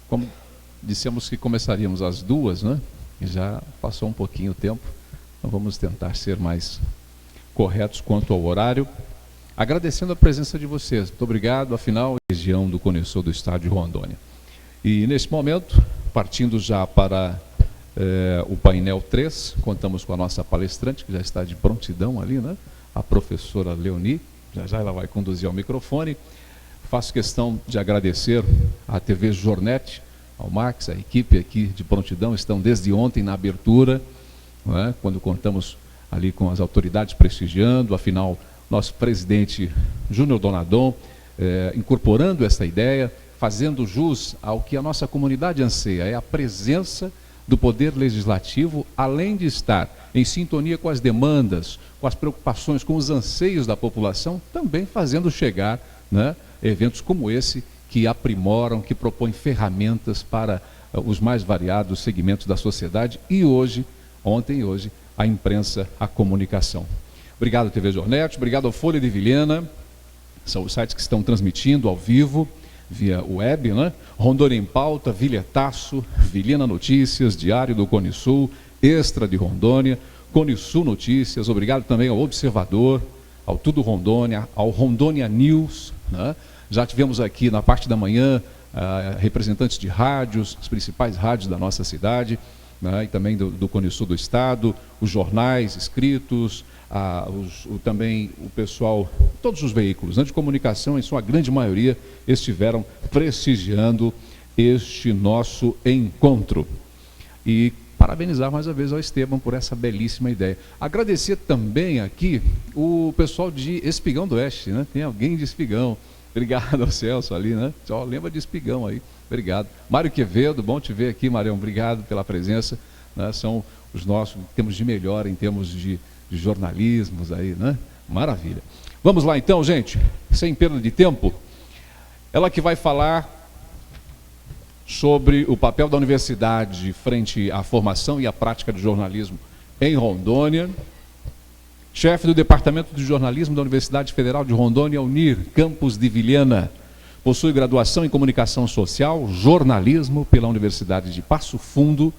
Como dissemos que começaríamos às 2, né? E já passou um pouquinho o tempo, então vamos tentar ser mais corretos quanto ao horário. Agradecendo a presença de vocês. Muito obrigado, afinal, região do Cone Sul do estado de Rondônia. E nesse momento, partindo já para o painel 3, contamos com a nossa palestrante, que já está de prontidão ali, né? A professora Leoni, já ela vai conduzir ao microfone. Faço questão de agradecer à TV Jornet, ao Max, a equipe aqui de prontidão, estão desde ontem na abertura, não é? Quando contamos ali com as autoridades prestigiando, afinal, nosso presidente Júnior Donadon, incorporando essa ideia, fazendo jus ao que a nossa comunidade anseia, é a presença do Poder Legislativo, além de estar em sintonia com as demandas, com as preocupações, com os anseios da população, também fazendo chegar, né, eventos como esse, que aprimoram, que propõem ferramentas para os mais variados segmentos da sociedade e hoje, ontem e hoje, a imprensa, a comunicação. Obrigado, TV Jornet, obrigado ao Folha de Vilhena, são os sites que estão transmitindo ao vivo, via web, né? Rondônia em Pauta, Vilhetaço, Vilhena Notícias, Diário do Cone Sul, Extra de Rondônia, Cone Sul Notícias, obrigado também ao Observador, ao Tudo Rondônia, ao Rondônia News, né? Já tivemos aqui na parte da manhã representantes de rádios, as principais rádios da nossa cidade, né? E também do Cone Sul do estado, os jornais escritos, também o pessoal, todos os veículos, né, de comunicação, em sua grande maioria, estiveram prestigiando este nosso encontro. E parabenizar mais uma vez ao Esteban por essa belíssima ideia. Agradecer também aqui o pessoal de Espigão do Oeste, né? Tem alguém de Espigão. Obrigado ao Celso ali, né? Só lembra de Espigão aí. Obrigado. Mário Quevedo, bom te ver aqui, Marião. Obrigado pela presença, né? São os nossos que temos de melhor em termos de jornalismos aí, né? Maravilha. Vamos lá então, gente, sem perda de tempo. Ela que vai falar sobre o papel da universidade frente à formação e à prática de jornalismo em Rondônia. Chefe do Departamento de Jornalismo da Universidade Federal de Rondônia, UNIR, campus de Vilhena. Possui graduação em Comunicação Social, Jornalismo pela Universidade de Passo Fundo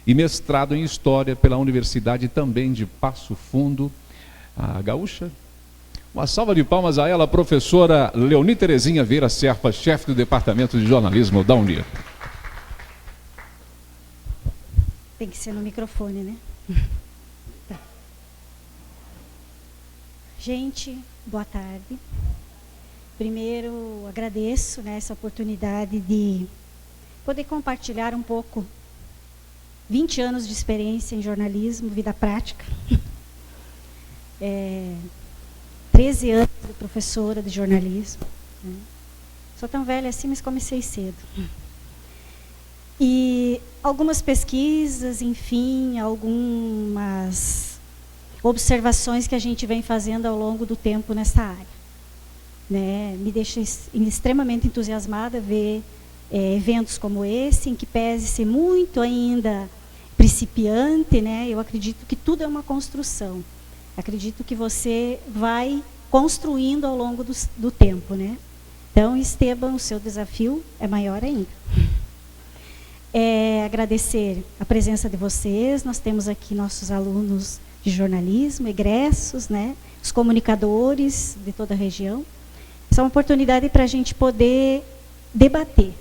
e mestrado em História pela Universidade também de Passo Fundo, a gaúcha. Uma salva de palmas a ela, professora Leoni Terezinha Vieira Serpa, chefe do Departamento de Jornalismo da UNIR. Tem que ser no microfone, né? Tá. Gente, boa tarde. Primeiro, agradeço, né, essa oportunidade de poder compartilhar um pouco 20 anos de experiência em jornalismo, vida prática. 13 anos de professora de jornalismo. Né? Sou tão velha assim, mas comecei cedo. E algumas pesquisas, enfim, algumas observações que a gente vem fazendo ao longo do tempo nessa área. Né? Me deixa extremamente entusiasmada ver eventos como esse, em que pese ser muito ainda principiante, né? Eu acredito que tudo é uma construção. Acredito que você vai construindo ao longo do tempo, né? Então, Esteban, o seu desafio é maior ainda. Agradecer a presença de vocês. Nós temos aqui nossos alunos de jornalismo, egressos, né? Os comunicadores de toda a região. Essa é uma oportunidade para a gente poder debater.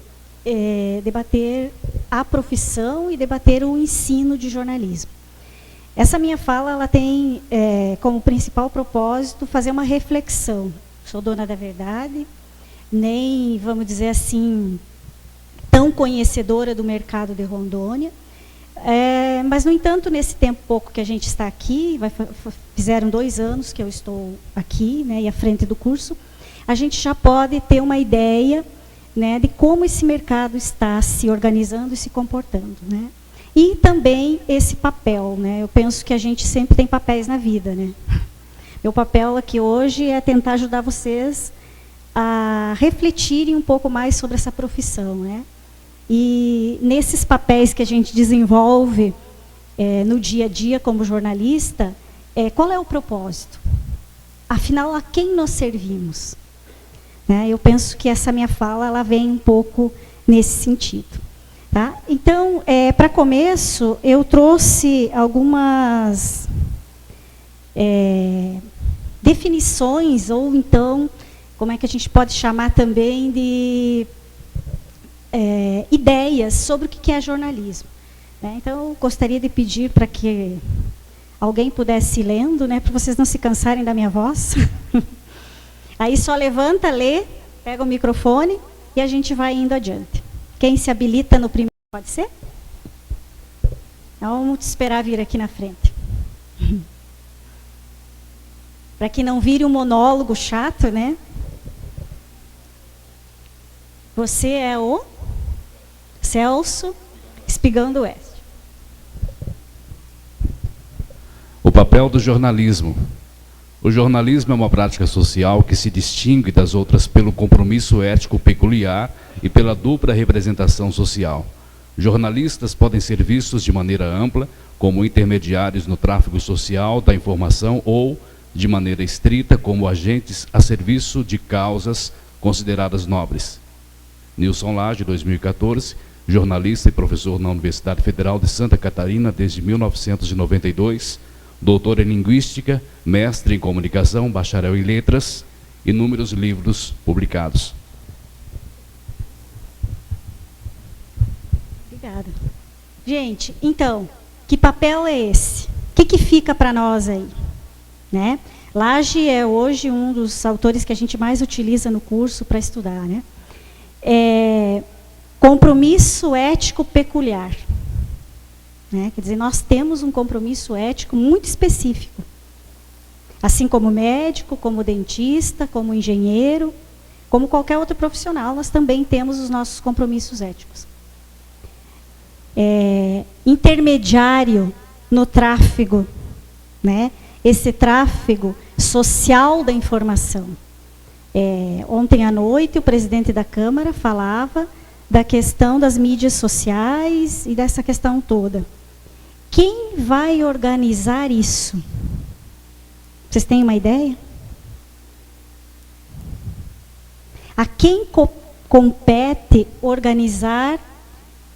Debater a profissão e debater o ensino de jornalismo. Essa minha fala, ela tem como principal propósito fazer uma reflexão. Sou dona da verdade, nem, vamos dizer assim, tão conhecedora do mercado de Rondônia, mas, no entanto, nesse tempo pouco que a gente está aqui, fizeram 2 anos que eu estou aqui, né, e à frente do curso, a gente já pode ter uma ideia, né, de como esse mercado está se organizando e se comportando, né? E também esse papel, né? Eu penso que a gente sempre tem papéis na vida, né? Meu papel aqui hoje é tentar ajudar vocês a refletirem um pouco mais sobre essa profissão, né? E nesses papéis que a gente desenvolve no dia a dia como jornalista, qual é o propósito? Afinal, a quem nós servimos? Eu penso que essa minha fala ela vem um pouco nesse sentido. Tá? Então, para começo, eu trouxe algumas definições, ou então, como é que a gente pode chamar também de ideias sobre o que é jornalismo. Né? Então, eu gostaria de pedir para que alguém pudesse ir lendo, né, para vocês não se cansarem da minha voz. Aí só levanta, lê, pega o microfone e a gente vai indo adiante. Quem se habilita no primeiro, pode ser? Então, vamos te esperar vir aqui na frente. Para que não vire um monólogo chato, né? Você é o Celso Espigão do Oeste. O papel do jornalismo. O jornalismo é uma prática social que se distingue das outras pelo compromisso ético peculiar e pela dupla representação social. Jornalistas podem ser vistos de maneira ampla como intermediários no tráfego social da informação ou, de maneira estrita, como agentes a serviço de causas consideradas nobres. Nilson Lage, 2014, jornalista e professor na Universidade Federal de Santa Catarina desde 1992, doutor em Linguística, mestre em Comunicação, bacharel em Letras, inúmeros livros publicados. Obrigada. Gente, então, que papel é esse? O que fica para nós aí? Né? Lage é hoje um dos autores que a gente mais utiliza no curso para estudar. Né? Compromisso ético peculiar. Né? Quer dizer, nós temos um compromisso ético muito específico. Assim como médico, como dentista, como engenheiro, como qualquer outro profissional, nós também temos os nossos compromissos éticos. Intermediário no tráfego, né? Esse tráfego social da informação. Ontem à noite, o presidente da Câmara falava da questão das mídias sociais e dessa questão toda. Quem vai organizar isso? Vocês têm uma ideia? A quem compete organizar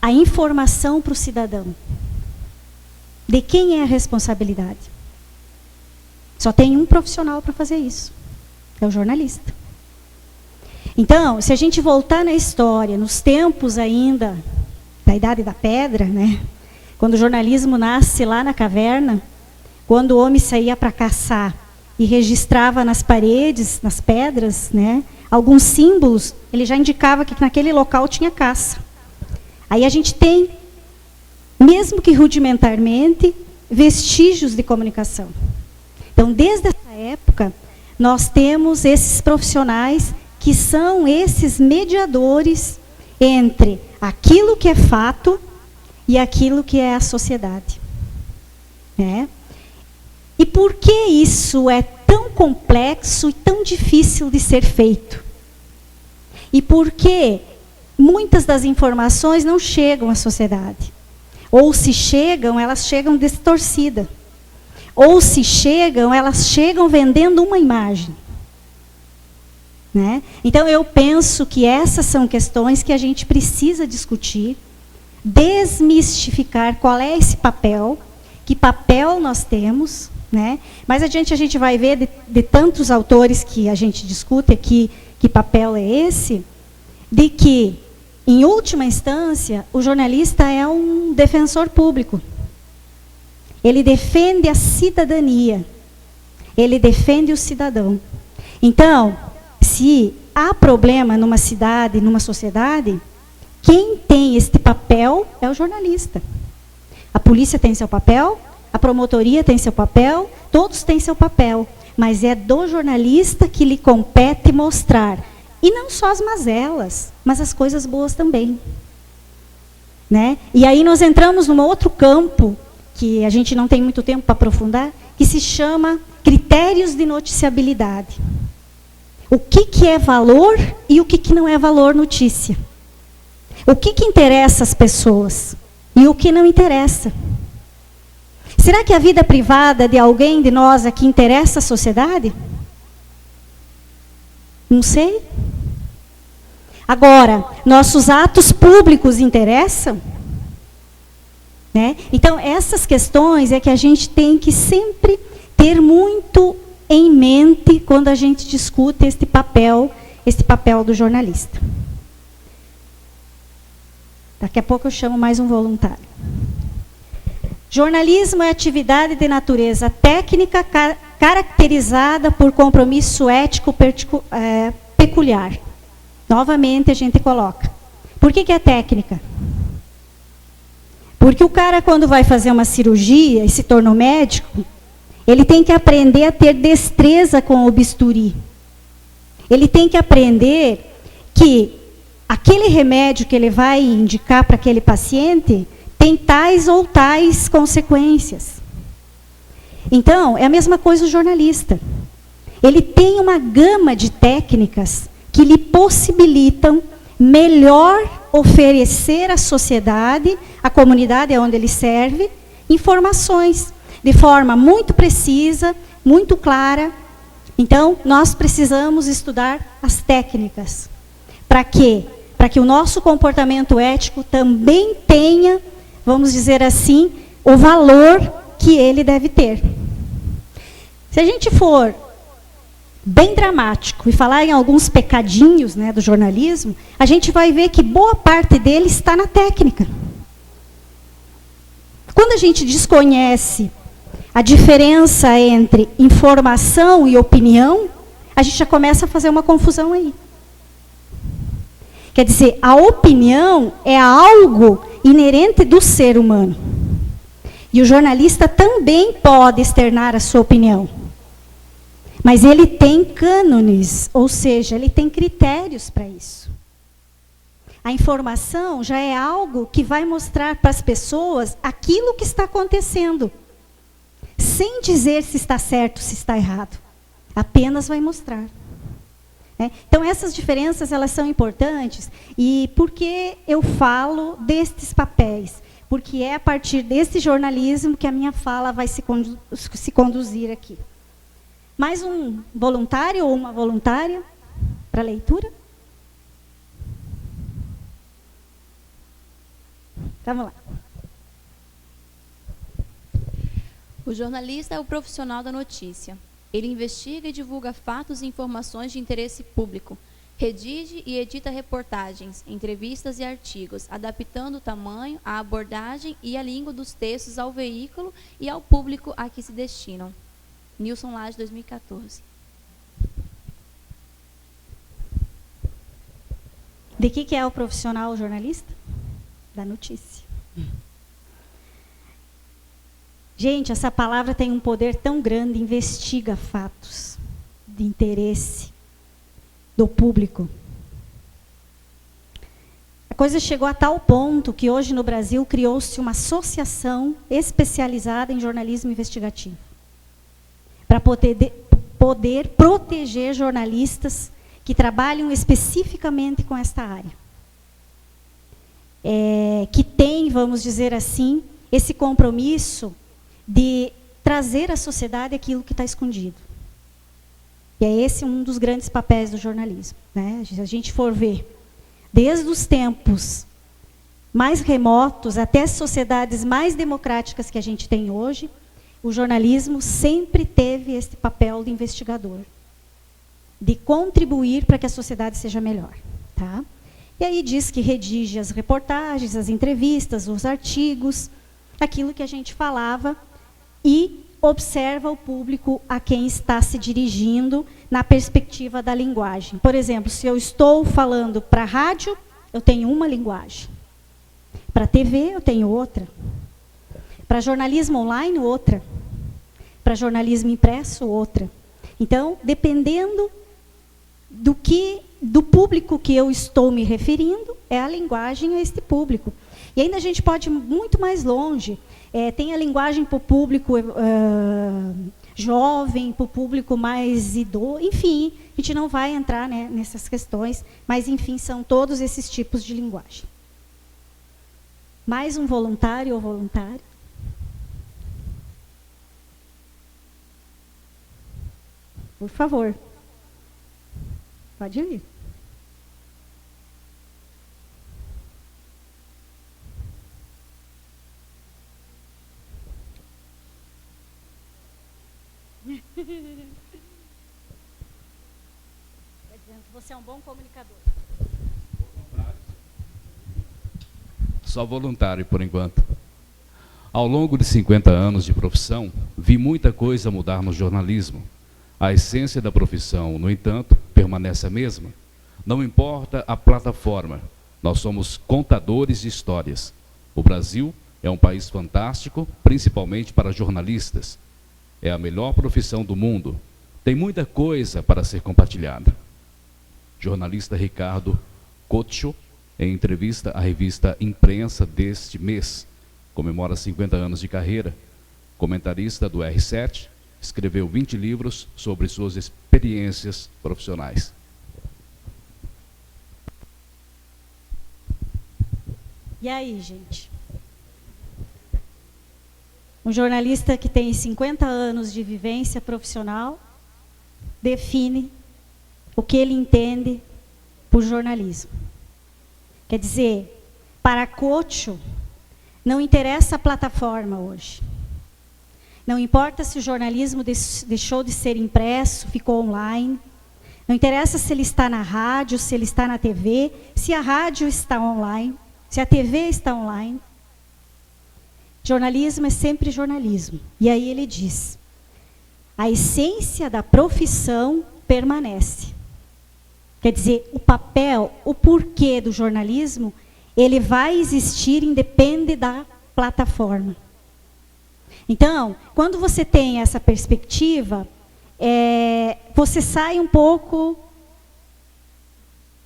a informação para o cidadão? De quem é a responsabilidade? Só tem um profissional para fazer isso. É o jornalista. Então, se a gente voltar na história, nos tempos ainda da Idade da Pedra, né? Quando o jornalismo nasce lá na caverna, quando o homem saía para caçar e registrava nas paredes, nas pedras, né, alguns símbolos, ele já indicava que naquele local tinha caça. Aí a gente tem, mesmo que rudimentarmente, vestígios de comunicação. Então, desde essa época, nós temos esses profissionais que são esses mediadores entre aquilo que é fato e aquilo que é a sociedade. Né? E por que isso é tão complexo e tão difícil de ser feito? E por que muitas das informações não chegam à sociedade? Ou se chegam, elas chegam distorcidas. Ou se chegam, elas chegam vendendo uma imagem. Né? Então, eu penso que essas são questões que a gente precisa discutir, desmistificar qual é esse papel, que papel nós temos. Né? Mais adiante a gente vai ver de tantos autores que a gente discute aqui, que papel é esse, de que, em última instância, o jornalista é um defensor público. Ele defende a cidadania. Ele defende o cidadão. Então, se há problema numa cidade, numa sociedade, quem tem este papel é o jornalista. A polícia tem seu papel, a promotoria tem seu papel, todos têm seu papel, mas é do jornalista que lhe compete mostrar, e não só as mazelas, mas as coisas boas também. Né? E aí nós entramos num outro campo, que a gente não tem muito tempo para aprofundar, que se chama critérios de noticiabilidade. O que é valor e o que não é valor notícia. O que interessa às pessoas e o que não interessa. Será que a vida privada de alguém de nós aqui interessa à sociedade? Não sei. Agora, nossos atos públicos interessam? né? Então, essas questões é que a gente tem que sempre ter muito em mente quando a gente discute este papel do jornalista. Daqui a pouco eu chamo mais um voluntário. Jornalismo é atividade de natureza técnica caracterizada por compromisso ético peculiar. Novamente a gente coloca. Por que é técnica? Porque o cara, quando vai fazer uma cirurgia e se torna um médico, ele tem que aprender a ter destreza com o bisturi. Ele tem que aprender que aquele remédio que ele vai indicar para aquele paciente tem tais ou tais consequências. Então, é a mesma coisa o jornalista. Ele tem uma gama de técnicas que lhe possibilitam melhor oferecer à sociedade, à comunidade onde ele serve, informações de forma muito precisa, muito clara. Então, nós precisamos estudar as técnicas. Para quê? Para que o nosso comportamento ético também tenha, vamos dizer assim, o valor que ele deve ter. Se a gente for bem dramático e falar em alguns pecadinhos, né, do jornalismo, a gente vai ver que boa parte dele está na técnica. Quando a gente desconhece a diferença entre informação e opinião, a gente já começa a fazer uma confusão aí. Quer dizer, a opinião é algo inerente do ser humano. E o jornalista também pode externar a sua opinião. Mas ele tem cânones, ou seja, ele tem critérios para isso. A informação já é algo que vai mostrar para as pessoas aquilo que está acontecendo, sem dizer se está certo, se está errado. Apenas vai mostrar. Então, essas diferenças, elas são importantes. E por que eu falo destes papéis? Porque é a partir desse jornalismo que a minha fala vai se conduzir aqui. Mais um voluntário ou uma voluntária para leitura? Vamos lá. O jornalista é o profissional da notícia. Ele investiga e divulga fatos e informações de interesse público. Redige e edita reportagens, entrevistas e artigos, adaptando o tamanho, a abordagem e a língua dos textos ao veículo e ao público a que se destinam. Nilson Lage, 2014. De que é o profissional jornalista? Da notícia. Gente, essa palavra tem um poder tão grande, investiga fatos de interesse do público. A coisa chegou a tal ponto que hoje no Brasil criou-se uma associação especializada em jornalismo investigativo, para poder proteger jornalistas que trabalham especificamente com esta área. Que tem, vamos dizer assim, esse compromisso de trazer à sociedade aquilo que está escondido. E é esse um dos grandes papéis do jornalismo, né? Se a gente for ver, desde os tempos mais remotos até as sociedades mais democráticas que a gente tem hoje, o jornalismo sempre teve esse papel de investigador, de contribuir para que a sociedade seja melhor. Tá? E aí diz que redige as reportagens, as entrevistas, os artigos, aquilo que a gente falava, e observa o público a quem está se dirigindo na perspectiva da linguagem. Por exemplo, se eu estou falando para rádio, eu tenho uma linguagem. Para TV, eu tenho outra. Para jornalismo online, outra. Para jornalismo impresso, outra. Então, dependendo do público que eu estou me referindo, é a linguagem a este público. E ainda a gente pode ir muito mais longe. Tem a linguagem para o público jovem, para o público mais idoso, enfim, a gente não vai entrar, né, nessas questões, mas, enfim, são todos esses tipos de linguagem. Mais um voluntário ou voluntária? Por favor. Pode vir. dizendo que você é um bom comunicador. Só voluntário, por enquanto. Ao longo de 50 anos de profissão, vi muita coisa mudar no jornalismo. A essência da profissão, no entanto, permanece a mesma. Não importa a plataforma, nós somos contadores de histórias. O Brasil é um país fantástico, principalmente para jornalistas. É a melhor profissão do mundo. Tem muita coisa para ser compartilhada. Jornalista Ricardo Cotcho, em entrevista à revista Imprensa deste mês, comemora 50 anos de carreira. Comentarista do R7, escreveu 20 livros sobre suas experiências profissionais. E aí, gente? Um jornalista que tem 50 anos de vivência profissional define o que ele entende por jornalismo. Quer dizer, para Cotcho, não interessa a plataforma hoje. Não importa se o jornalismo deixou de ser impresso, ficou online. Não interessa se ele está na rádio, se ele está na TV, se a rádio está online, se a TV está online. Jornalismo é sempre jornalismo. E aí ele diz, a essência da profissão permanece. Quer dizer, o papel, o porquê do jornalismo, ele vai existir independe da plataforma. Então, quando você tem essa perspectiva, você sai um pouco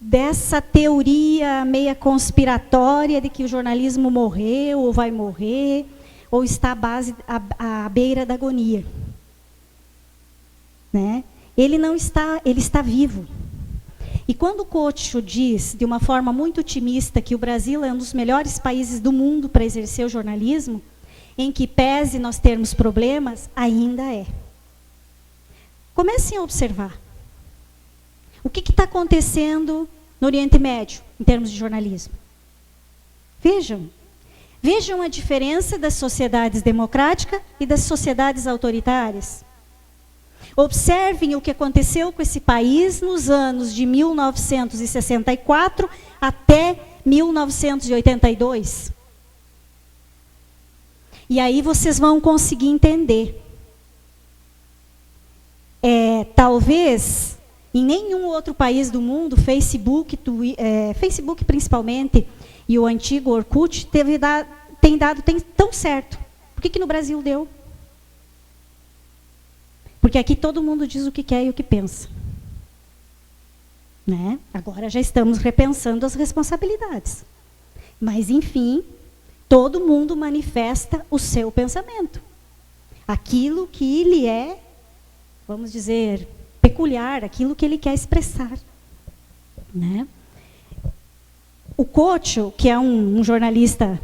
dessa teoria meia conspiratória de que o jornalismo morreu ou vai morrer, ou está à beira da agonia. Né? Ele não está, ele está vivo. E quando o Cotcho diz, de uma forma muito otimista, que o Brasil é um dos melhores países do mundo para exercer o jornalismo, em que pese nós termos problemas, ainda é. Comecem a observar. O que está acontecendo no Oriente Médio, em termos de jornalismo? Vejam. Vejam a diferença das sociedades democráticas e das sociedades autoritárias. Observem o que aconteceu com esse país nos anos de 1964 até 1982. E aí vocês vão conseguir entender. Talvez em nenhum outro país do mundo, Facebook principalmente, e o antigo Orkut, tem dado tão certo. Por que no Brasil deu? Porque aqui todo mundo diz o que quer e o que pensa. Né? Agora já estamos repensando as responsabilidades. Mas, enfim, todo mundo manifesta o seu pensamento. Aquilo que lhe é, vamos dizer, peculiar, aquilo que ele quer expressar. Né? O Cotcho, que é um jornalista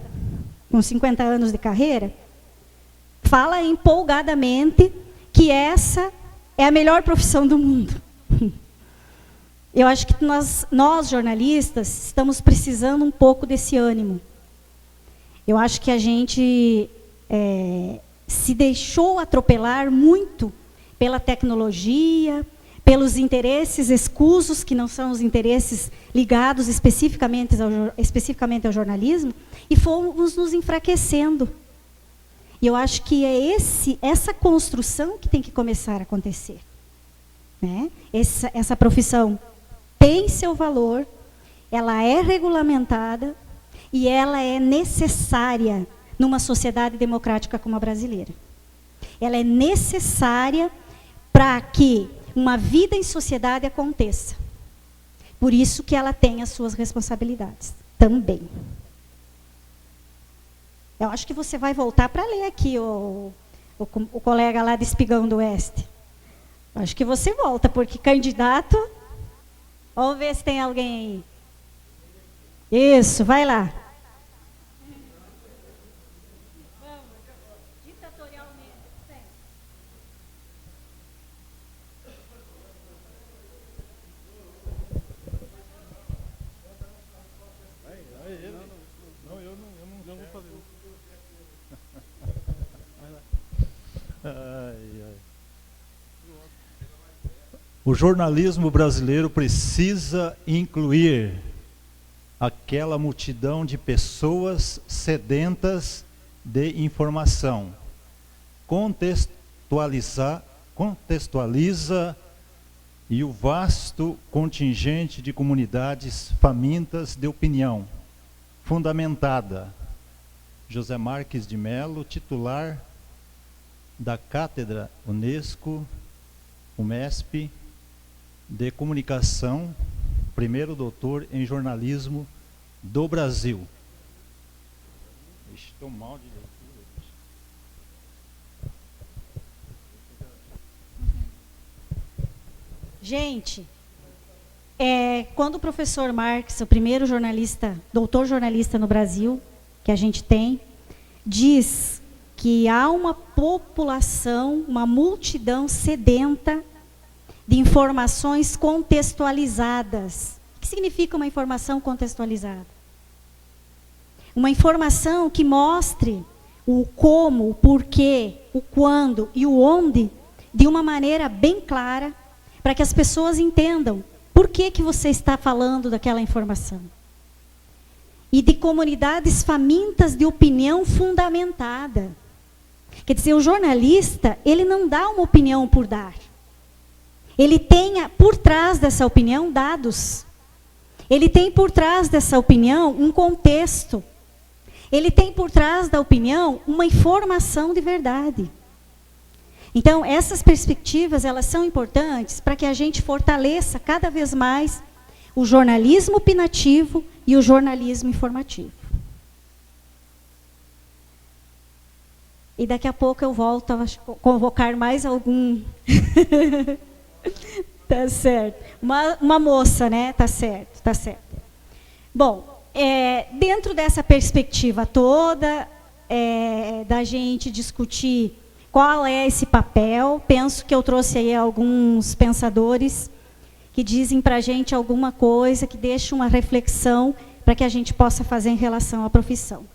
com 50 anos de carreira, fala empolgadamente que essa é a melhor profissão do mundo. Eu acho que nós jornalistas, estamos precisando um pouco desse ânimo. Eu acho que a gente se deixou atropelar muito pela tecnologia, pelos interesses escusos, que não são os interesses ligados especificamente ao jornalismo, e fomos nos enfraquecendo. E eu acho que é essa construção que tem que começar a acontecer. Né? Essa profissão tem seu valor, ela é regulamentada e ela é necessária numa sociedade democrática como a brasileira. Ela é necessária para que uma vida em sociedade aconteça. Por isso que ela tem as suas responsabilidades também. Eu acho que você vai voltar para ler aqui o colega lá de Espigão do Oeste. Eu acho que você volta, porque candidato... Vamos ver se tem alguém aí. Isso, vai lá. Vamos, ditatorialmente. Não, eu não vou fazer. Vai lá. Ai. O jornalismo brasileiro precisa incluir aquela multidão de pessoas sedentas de informação. Contextualiza e o vasto contingente de comunidades famintas de opinião, fundamentada. José Marques de Mello, titular da Cátedra Unesco, UMESP, de Comunicação, primeiro doutor em jornalismo do Brasil. Estou mal de leitura. Gente, quando o professor Marx, o primeiro jornalista, doutor jornalista no Brasil, que a gente tem, diz que há uma população, uma multidão sedenta de informações contextualizadas. O que significa uma informação contextualizada? Uma informação que mostre o como, o porquê, o quando e o onde, de uma maneira bem clara, para que as pessoas entendam por que você está falando daquela informação. E de comunidades famintas de opinião fundamentada. Quer dizer, o jornalista, ele não dá uma opinião por dar. Ele tem por trás dessa opinião dados. Ele tem por trás dessa opinião um contexto. Ele tem por trás da opinião uma informação de verdade. Então, essas perspectivas, elas são importantes para que a gente fortaleça cada vez mais o jornalismo opinativo e o jornalismo informativo. E daqui a pouco eu volto a convocar mais algum... Tá certo. Uma moça, né? Tá certo, tá certo. Bom, dentro dessa perspectiva toda, da gente discutir qual é esse papel, penso que eu trouxe aí alguns pensadores que dizem para a gente alguma coisa, que deixam uma reflexão para que a gente possa fazer em relação à profissão.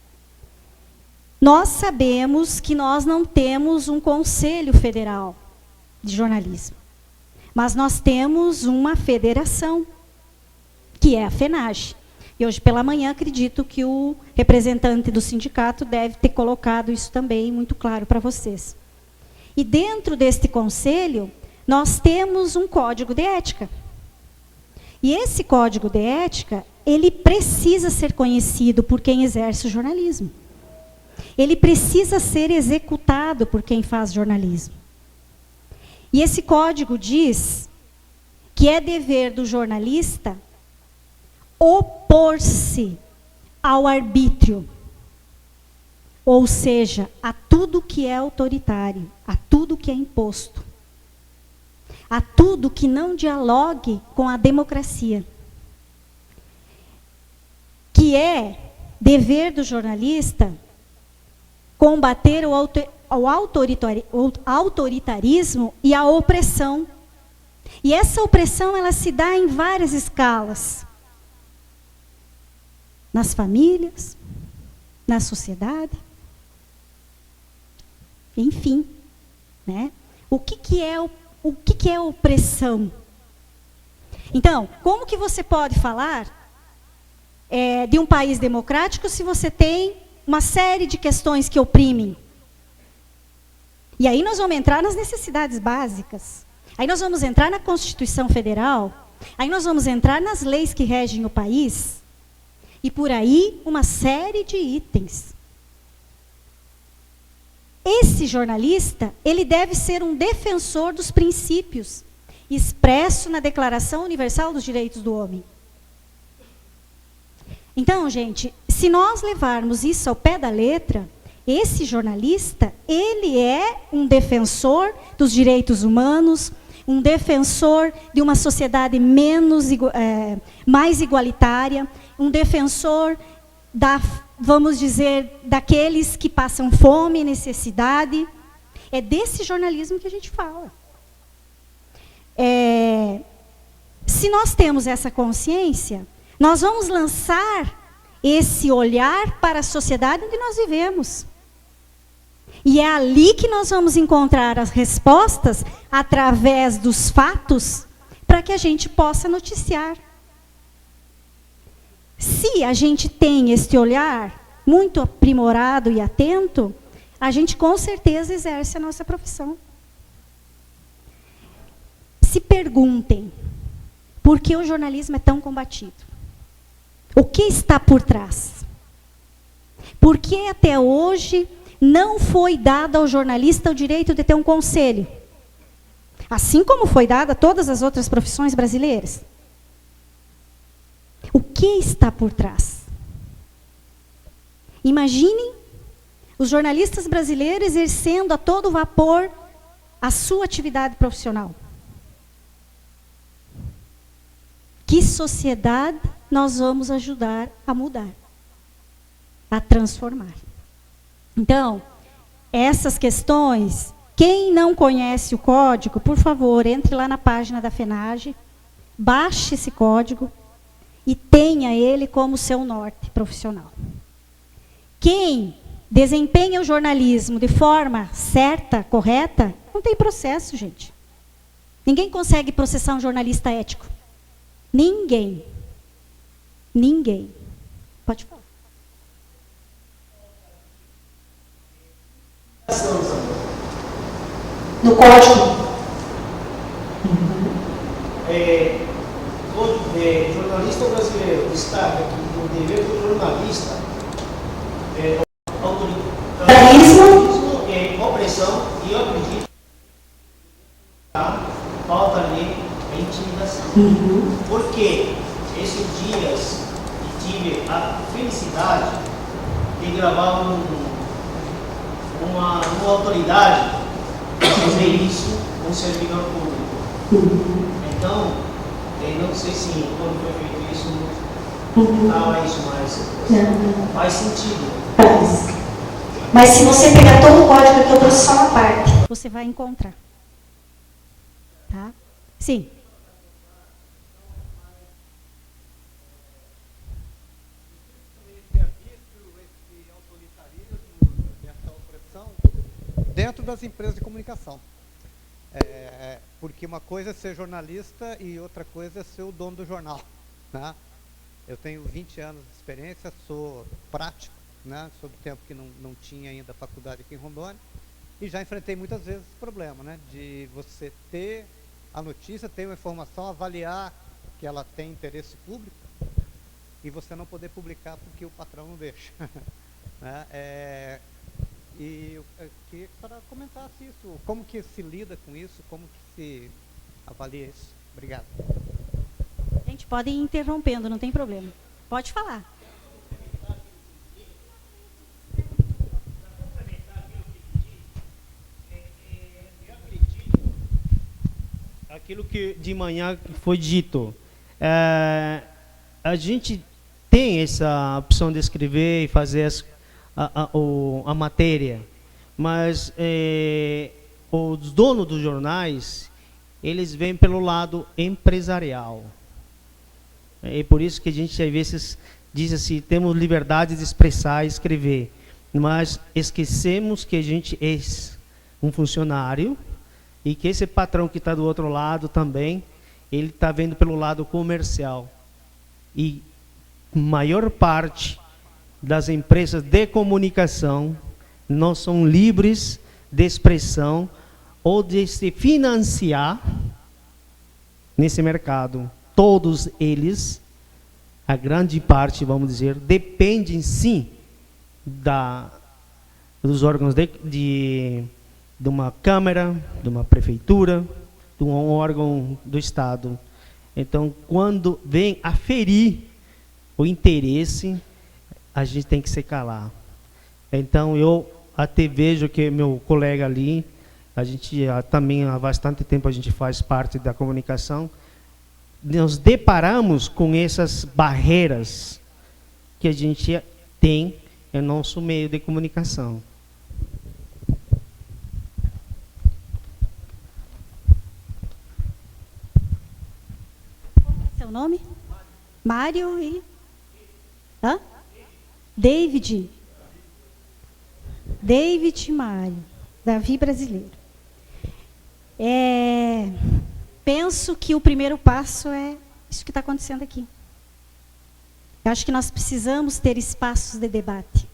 Nós sabemos que nós não temos um Conselho Federal de Jornalismo, mas nós temos uma federação, que é a FENAGE. E hoje pela manhã acredito que o representante do sindicato deve ter colocado isso também muito claro para vocês. E dentro deste conselho, nós temos um código de ética. E esse código de ética, ele precisa ser conhecido por quem exerce o jornalismo. Ele precisa ser executado por quem faz jornalismo. E esse código diz que é dever do jornalista opor-se ao arbítrio, ou seja, a tudo que é autoritário, a tudo que é imposto, a tudo que não dialogue com a democracia. Que é dever do jornalista combater o autoritarismo e a opressão. E essa opressão, ela se dá em várias escalas. Nas famílias, na sociedade, enfim, né? O que é opressão? Então, como que você pode falar de um país democrático se você tem uma série de questões que oprimem? E aí nós vamos entrar nas necessidades básicas. Aí nós vamos entrar na Constituição Federal. Aí nós vamos entrar nas leis que regem o país. E por aí, uma série de itens. Esse jornalista, ele deve ser um defensor dos princípios expresso na Declaração Universal dos Direitos do Homem. Então, gente, se nós levarmos isso ao pé da letra, esse jornalista, ele é um defensor dos direitos humanos, um defensor de uma sociedade mais igualitária, um defensor vamos dizer, daqueles que passam fome e necessidade. É desse jornalismo que a gente fala. Se nós temos essa consciência, nós vamos lançar esse olhar para a sociedade onde nós vivemos. E é ali que nós vamos encontrar as respostas através dos fatos para que a gente possa noticiar. Se a gente tem este olhar muito aprimorado e atento, a gente com certeza exerce a nossa profissão. Se perguntem, por que o jornalismo é tão combatido? O que está por trás? Por que até hoje não foi dado ao jornalista o direito de ter um conselho? Assim como foi dado a todas as outras profissões brasileiras. O que está por trás? Imaginem os jornalistas brasileiros exercendo a todo vapor a sua atividade profissional. Que sociedade nós vamos ajudar a mudar, a transformar? Então, essas questões, quem não conhece o código, por favor, entre lá na página da FENAGE, baixe esse código e tenha ele como seu norte profissional. Quem desempenha o jornalismo de forma certa, correta, não tem processo, gente. Ninguém consegue processar um jornalista ético. Ninguém. Ninguém. Pode falar. No código. O jornalista brasileiro destaca que o dever do jornalista é autoritarismo, opressão, e eu acredito que falta ali a intimidação. Porque esses dias eu tive a felicidade de gravar uma autoridade fazer isso com um servidor público. Então, não sei se quando foi feito isso, não estava isso, mas faz sentido. Mas se você pegar todo o código que eu trouxe só uma parte, você vai encontrar. Tá? Sim. Dentro das empresas de comunicação. Porque uma coisa é ser jornalista e outra coisa é ser o dono do jornal. Né? Eu tenho 20 anos de experiência, sou prático, né? Sobre o tempo que não tinha ainda faculdade aqui em Rondônia, e já enfrentei muitas vezes esse problema, né? De você ter a notícia, ter uma informação, avaliar que ela tem interesse público e você não poder publicar porque o patrão não deixa. Né? E eu queria que a senhora comentasse isso, como que se lida com isso, como que se avalia isso. Obrigado. A gente pode ir interrompendo, não tem problema. Pode falar. Eu acredito aquilo que de manhã foi dito. A gente tem essa opção de escrever e fazer a matéria, mas os donos dos jornais, eles vêm pelo lado empresarial. É por isso que a gente às vezes diz assim, temos liberdade de expressar e escrever, mas esquecemos que a gente é um funcionário e que esse patrão que está do outro lado também, ele está vendo pelo lado comercial. E maior parte das empresas de comunicação não são livres de expressão ou de se financiar nesse mercado. Todos eles, a grande parte, vamos dizer, dependem sim dos órgãos de uma Câmara, de uma Prefeitura, de um órgão do Estado. Então, quando vem aferir o interesse, a gente tem que se calar. Então, eu até vejo que meu colega ali, a gente também há bastante tempo a gente faz parte da comunicação, nos deparamos com essas barreiras que a gente tem em nosso meio de comunicação. Qual é seu nome? Mário e... Hã? David. David Mário. Davi brasileiro. penso que o primeiro passo é isso que está acontecendo aqui. Eu acho que nós precisamos ter espaços de debate.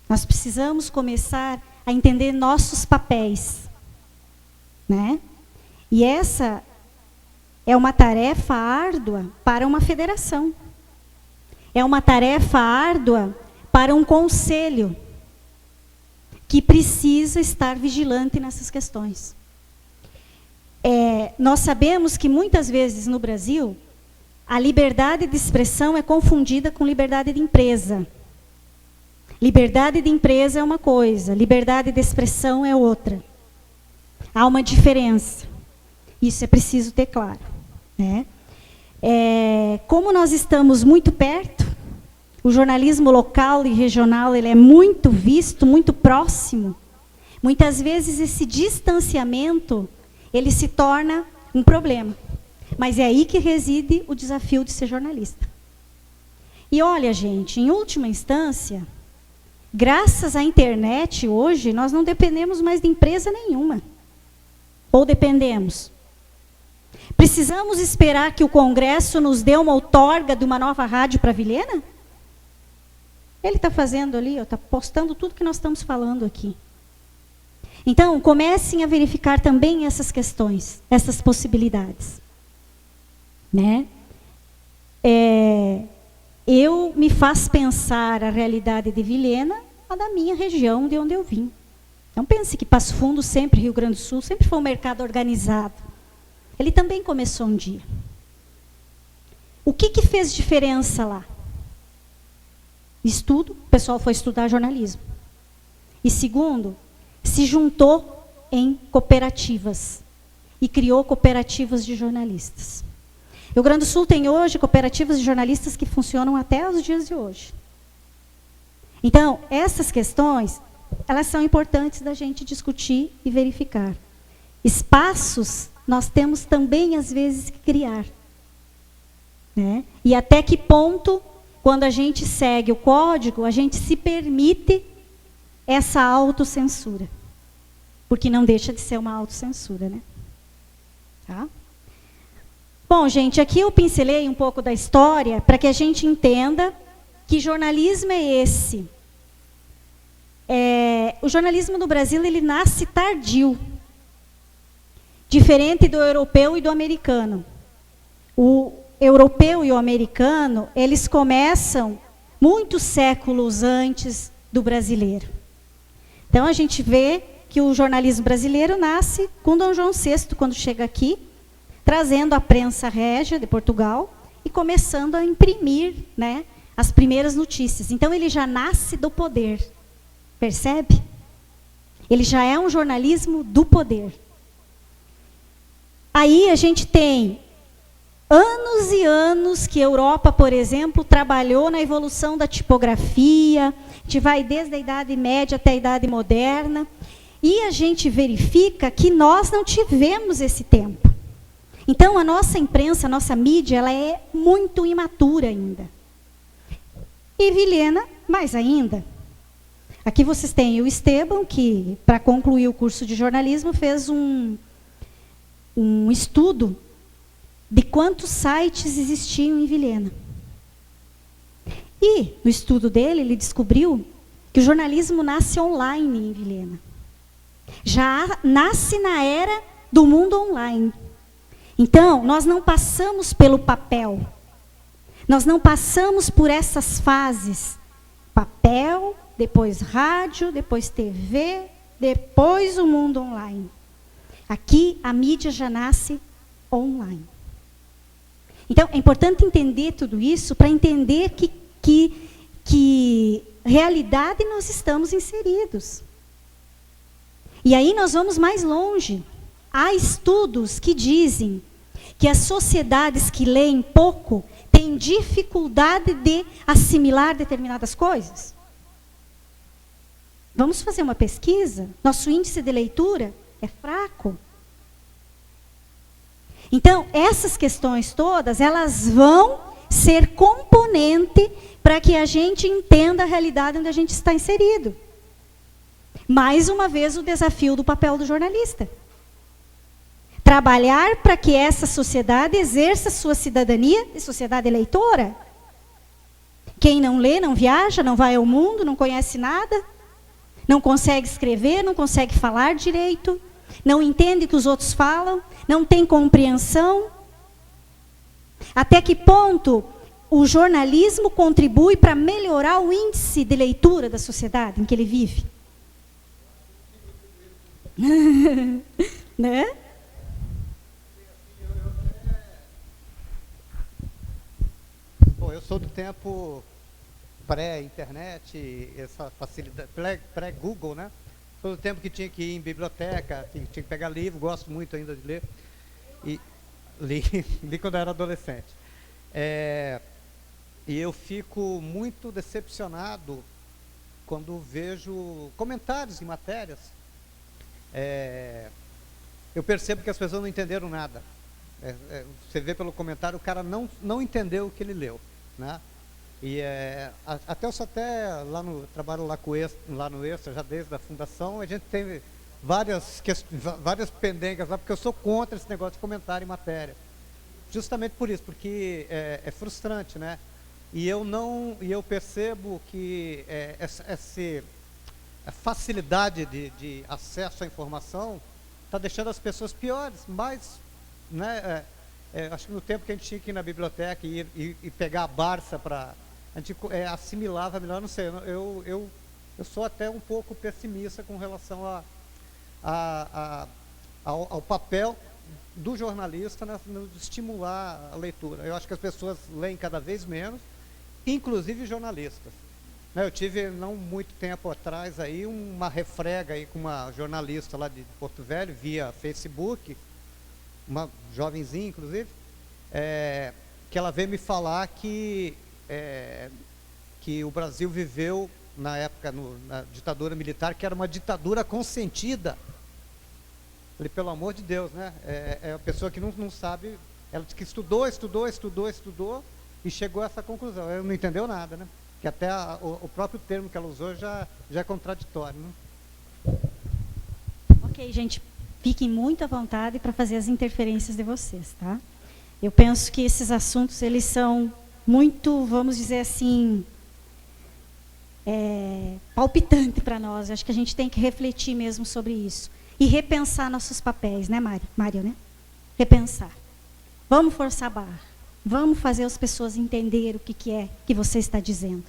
Nós precisamos começar a entender nossos papéis, né? E essa é uma tarefa árdua para uma federação. É uma tarefa árdua para um conselho que precisa estar vigilante nessas questões. Nós sabemos que muitas vezes no Brasil a liberdade de expressão é confundida com liberdade de empresa. Liberdade de empresa é uma coisa, liberdade de expressão é outra. Há uma diferença. Isso é preciso ter claro, né? Como nós estamos muito perto, o jornalismo local e regional ele é muito visto, muito próximo. Muitas vezes esse distanciamento ele se torna um problema. Mas é aí que reside o desafio de ser jornalista. E olha, gente, em última instância, graças à internet hoje, nós não dependemos mais de empresa nenhuma. Ou dependemos? Precisamos esperar que o Congresso nos dê uma outorga de uma nova rádio para Vilhena? Ele está fazendo ali, está postando tudo que nós estamos falando aqui. Então, comecem a verificar também essas questões, essas possibilidades. Né? Eu me faz pensar a realidade de Vilhena, a da minha região, de onde eu vim. Não pense que Passo Fundo, sempre Rio Grande do Sul, sempre foi um mercado organizado. Ele também começou um dia. O que fez diferença lá? Estudo, o pessoal foi estudar jornalismo. E segundo, se juntou em cooperativas e criou cooperativas de jornalistas. Rio Grande do Sul tem hoje cooperativas de jornalistas que funcionam até os dias de hoje. Então, essas questões, elas são importantes da gente discutir e verificar. Espaços nós temos também, às vezes, que criar. Né? E até que ponto, quando a gente segue o código, a gente se permite essa autocensura. Porque não deixa de ser uma autocensura, né? Tá? Bom, gente, aqui eu pincelei um pouco da história para que a gente entenda que jornalismo é esse. O jornalismo no Brasil, ele nasce tardio. Diferente do europeu e do americano. O europeu e o americano, eles começam muitos séculos antes do brasileiro. Então, a gente vê que o jornalismo brasileiro nasce com Dom João VI, quando chega aqui, trazendo a prensa régia de Portugal e começando a imprimir, né, as primeiras notícias. Então, ele já nasce do poder. Percebe? Ele já é um jornalismo do poder. Aí a gente tem anos e anos que a Europa, por exemplo, trabalhou na evolução da tipografia. A gente vai desde a Idade Média até a Idade Moderna. E a gente verifica que nós não tivemos esse tempo. Então, a nossa imprensa, a nossa mídia, ela é muito imatura ainda. E Vilhena, mais ainda. Aqui vocês têm o Esteban, que, para concluir o curso de jornalismo, fez um estudo de quantos sites existiam em Vilhena. E, no estudo dele, ele descobriu que o jornalismo nasce online em Vilhena. Já nasce na era do mundo online. Então, nós não passamos pelo papel. Nós não passamos por essas fases. Papel, depois rádio, depois TV, depois o mundo online. Aqui, a mídia já nasce online. Então, é importante entender tudo isso para entender que realidade nós estamos inseridos. E aí nós vamos mais longe. Há estudos que dizem que as sociedades que leem pouco têm dificuldade de assimilar determinadas coisas. Vamos fazer uma pesquisa? Nosso índice de leitura é fraco. Então, essas questões todas, elas vão ser componente para que a gente entenda a realidade onde a gente está inserido. Mais uma vez, o desafio do papel do jornalista. trabalhar para que essa sociedade exerça sua cidadania e sociedade eleitora. Quem não lê, não viaja, não vai ao mundo, não conhece nada, não consegue escrever, não consegue falar direito, não entende o que os outros falam, não tem compreensão. Até que ponto o jornalismo contribui para melhorar o índice de leitura da sociedade em que ele vive? Né? Bom, eu sou do tempo pré-internet, essa facilidade, pré-Google, né? Sou do tempo que tinha que ir em biblioteca, tinha que pegar livro, gosto muito ainda de ler. E li quando eu era adolescente. E eu fico muito decepcionado quando vejo comentários em matérias. Eu percebo que as pessoas não entenderam nada. Você vê pelo comentário, o cara não entendeu o que ele leu, né? E até trabalho lá no Extra, já desde a fundação, a gente tem várias pendengas lá, porque eu sou contra esse negócio de comentário em matéria. Justamente por isso, porque é frustrante, né? E eu percebo que a facilidade de acesso à informação está deixando as pessoas piores, mais, né? Acho que no tempo que a gente tinha que ir na biblioteca e pegar a Barça para... A gente assimilava melhor, não sei, eu sou até um pouco pessimista com relação ao papel do jornalista no estimular a leitura. Eu acho que as pessoas leem cada vez menos, inclusive jornalistas. Eu tive, não muito tempo atrás, aí, uma refrega aí com uma jornalista lá de Porto Velho, via Facebook, uma jovenzinha, inclusive, que ela veio me falar que o Brasil viveu, na época, na ditadura militar, que era uma ditadura consentida. Falei, pelo amor de Deus, né? É a pessoa que não sabe, ela que estudou e chegou a essa conclusão. Ela não entendeu nada, né? Que até o próprio termo que ela usou já é contraditório, né? Ok, gente, fiquem muito à vontade para fazer as interferências de vocês, tá? Eu penso que esses assuntos, eles são muito, vamos dizer assim, palpitante para nós. Acho que a gente tem que refletir mesmo sobre isso. E repensar nossos papéis, né, Mário, né? Repensar. Vamos forçar a barra. Vamos fazer as pessoas entenderem o que é que você está dizendo.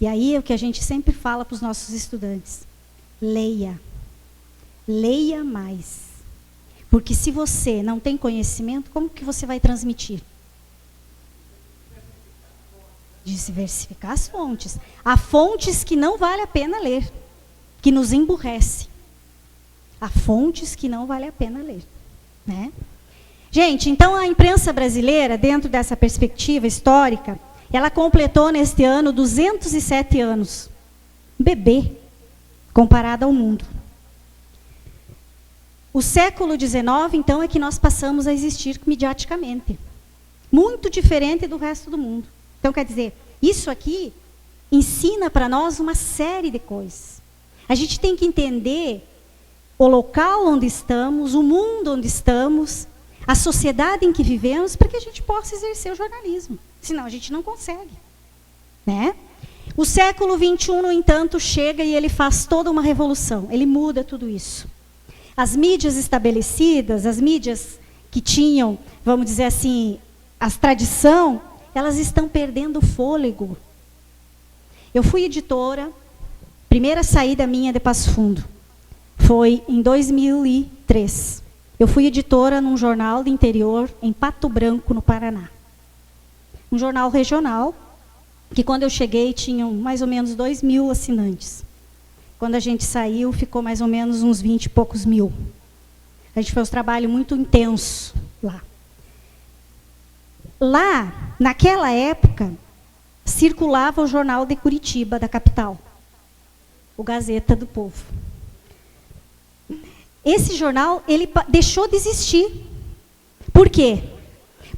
E aí é o que a gente sempre fala para os nossos estudantes. Leia. Leia mais. Porque se você não tem conhecimento, como que você vai transmitir? Diversificar as fontes. Há fontes que não vale a pena ler, que nos emburrece. Há fontes que não vale a pena ler, né? Gente, então a imprensa brasileira, dentro dessa perspectiva histórica, ela completou neste ano 207 anos. Bebê, comparado ao mundo. O século XIX, então, é que nós passamos a existir mediaticamente. Muito diferente do resto do mundo. Então, quer dizer, isso aqui ensina para nós uma série de coisas. A gente tem que entender o local onde estamos, o mundo onde estamos, a sociedade em que vivemos, para que a gente possa exercer o jornalismo. Senão a gente não consegue, né? O século XXI, no entanto, chega e ele faz toda uma revolução. Ele muda tudo isso. As mídias estabelecidas, as mídias que tinham, vamos dizer assim, a tradição, elas estão perdendo fôlego. Eu fui editora, primeira saída minha de Passo Fundo foi em 2003. Eu fui editora num jornal do interior, em Pato Branco, no Paraná. Um jornal regional, que quando eu cheguei tinham mais ou menos 2.000 assinantes. Quando a gente saiu, ficou mais ou menos uns 20 e poucos mil. A gente fez um trabalho muito intenso lá. Lá, naquela época, circulava o jornal de Curitiba, da capital, o Gazeta do Povo. Esse jornal, ele deixou de existir. Por quê?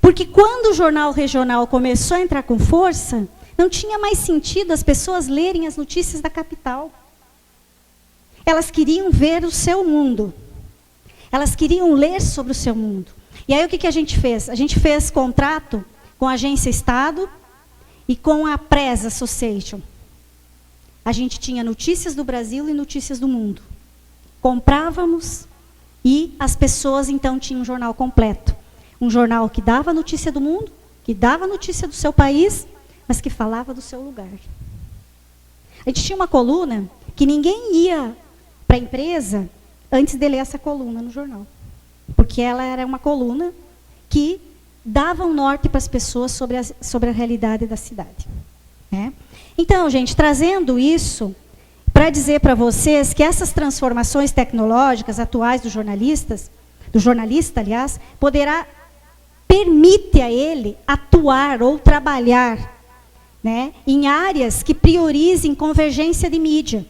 Porque quando o jornal regional começou a entrar com força, não tinha mais sentido as pessoas lerem as notícias da capital. Elas queriam ver o seu mundo. Elas queriam ler sobre o seu mundo. E aí o que a gente fez? A gente fez contrato com a Agência Estado e com a Press Association. A gente tinha notícias do Brasil e notícias do mundo. Comprávamos e as pessoas então tinham um jornal completo. Um jornal que dava notícia do mundo, que dava notícia do seu país, mas que falava do seu lugar. A gente tinha uma coluna que ninguém ia para a empresa antes de ler essa coluna no jornal. Porque ela era uma coluna que dava um norte para as pessoas sobre a realidade da cidade. Né? Então, gente, trazendo isso para dizer para vocês que essas transformações tecnológicas atuais do jornalista, aliás, permite a ele atuar ou trabalhar, né, em áreas que priorizem convergência de mídia.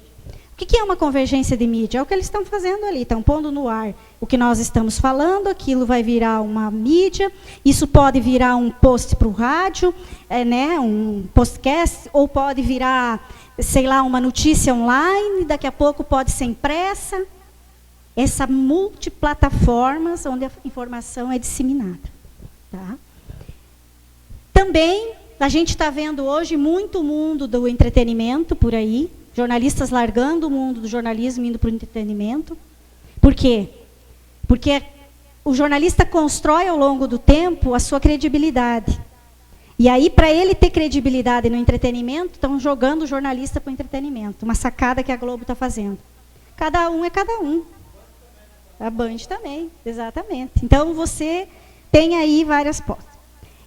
O que é uma convergência de mídia? É o que eles estão fazendo ali, estão pondo no ar o que nós estamos falando, aquilo vai virar uma mídia, isso pode virar um post para o rádio, né, um podcast, ou pode virar, sei lá, uma notícia online, daqui a pouco pode ser impressa. Essa multiplataformas onde a informação é disseminada. Tá? Também, a gente está vendo hoje muito o mundo do entretenimento por aí, jornalistas largando o mundo do jornalismo e indo para o entretenimento. Por quê? Porque o jornalista constrói ao longo do tempo a sua credibilidade. E aí, para ele ter credibilidade no entretenimento, estão jogando o jornalista para o entretenimento. Uma sacada que a Globo está fazendo. Cada um é cada um. A Band também, exatamente. Então, você tem aí várias postas.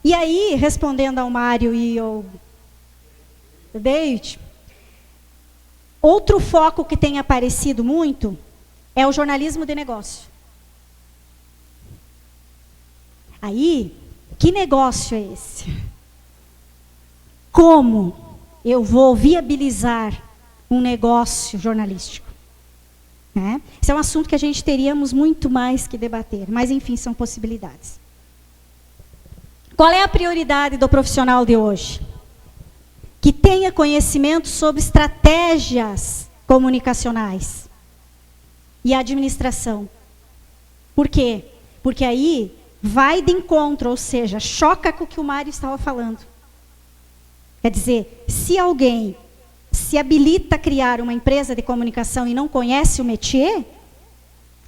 E aí, respondendo ao Mário e ao David, outro foco que tem aparecido muito é o jornalismo de negócio. Aí, que negócio é esse? Como eu vou viabilizar um negócio jornalístico? Né? Esse é um assunto que a gente teríamos muito mais que debater, mas, enfim, são possibilidades. Qual é a prioridade do profissional de hoje? Que tenha conhecimento sobre estratégias comunicacionais e administração. Por quê? Porque aí vai de encontro, ou seja, choca com o que o Mário estava falando. Quer dizer, se alguém se habilita a criar uma empresa de comunicação e não conhece o métier,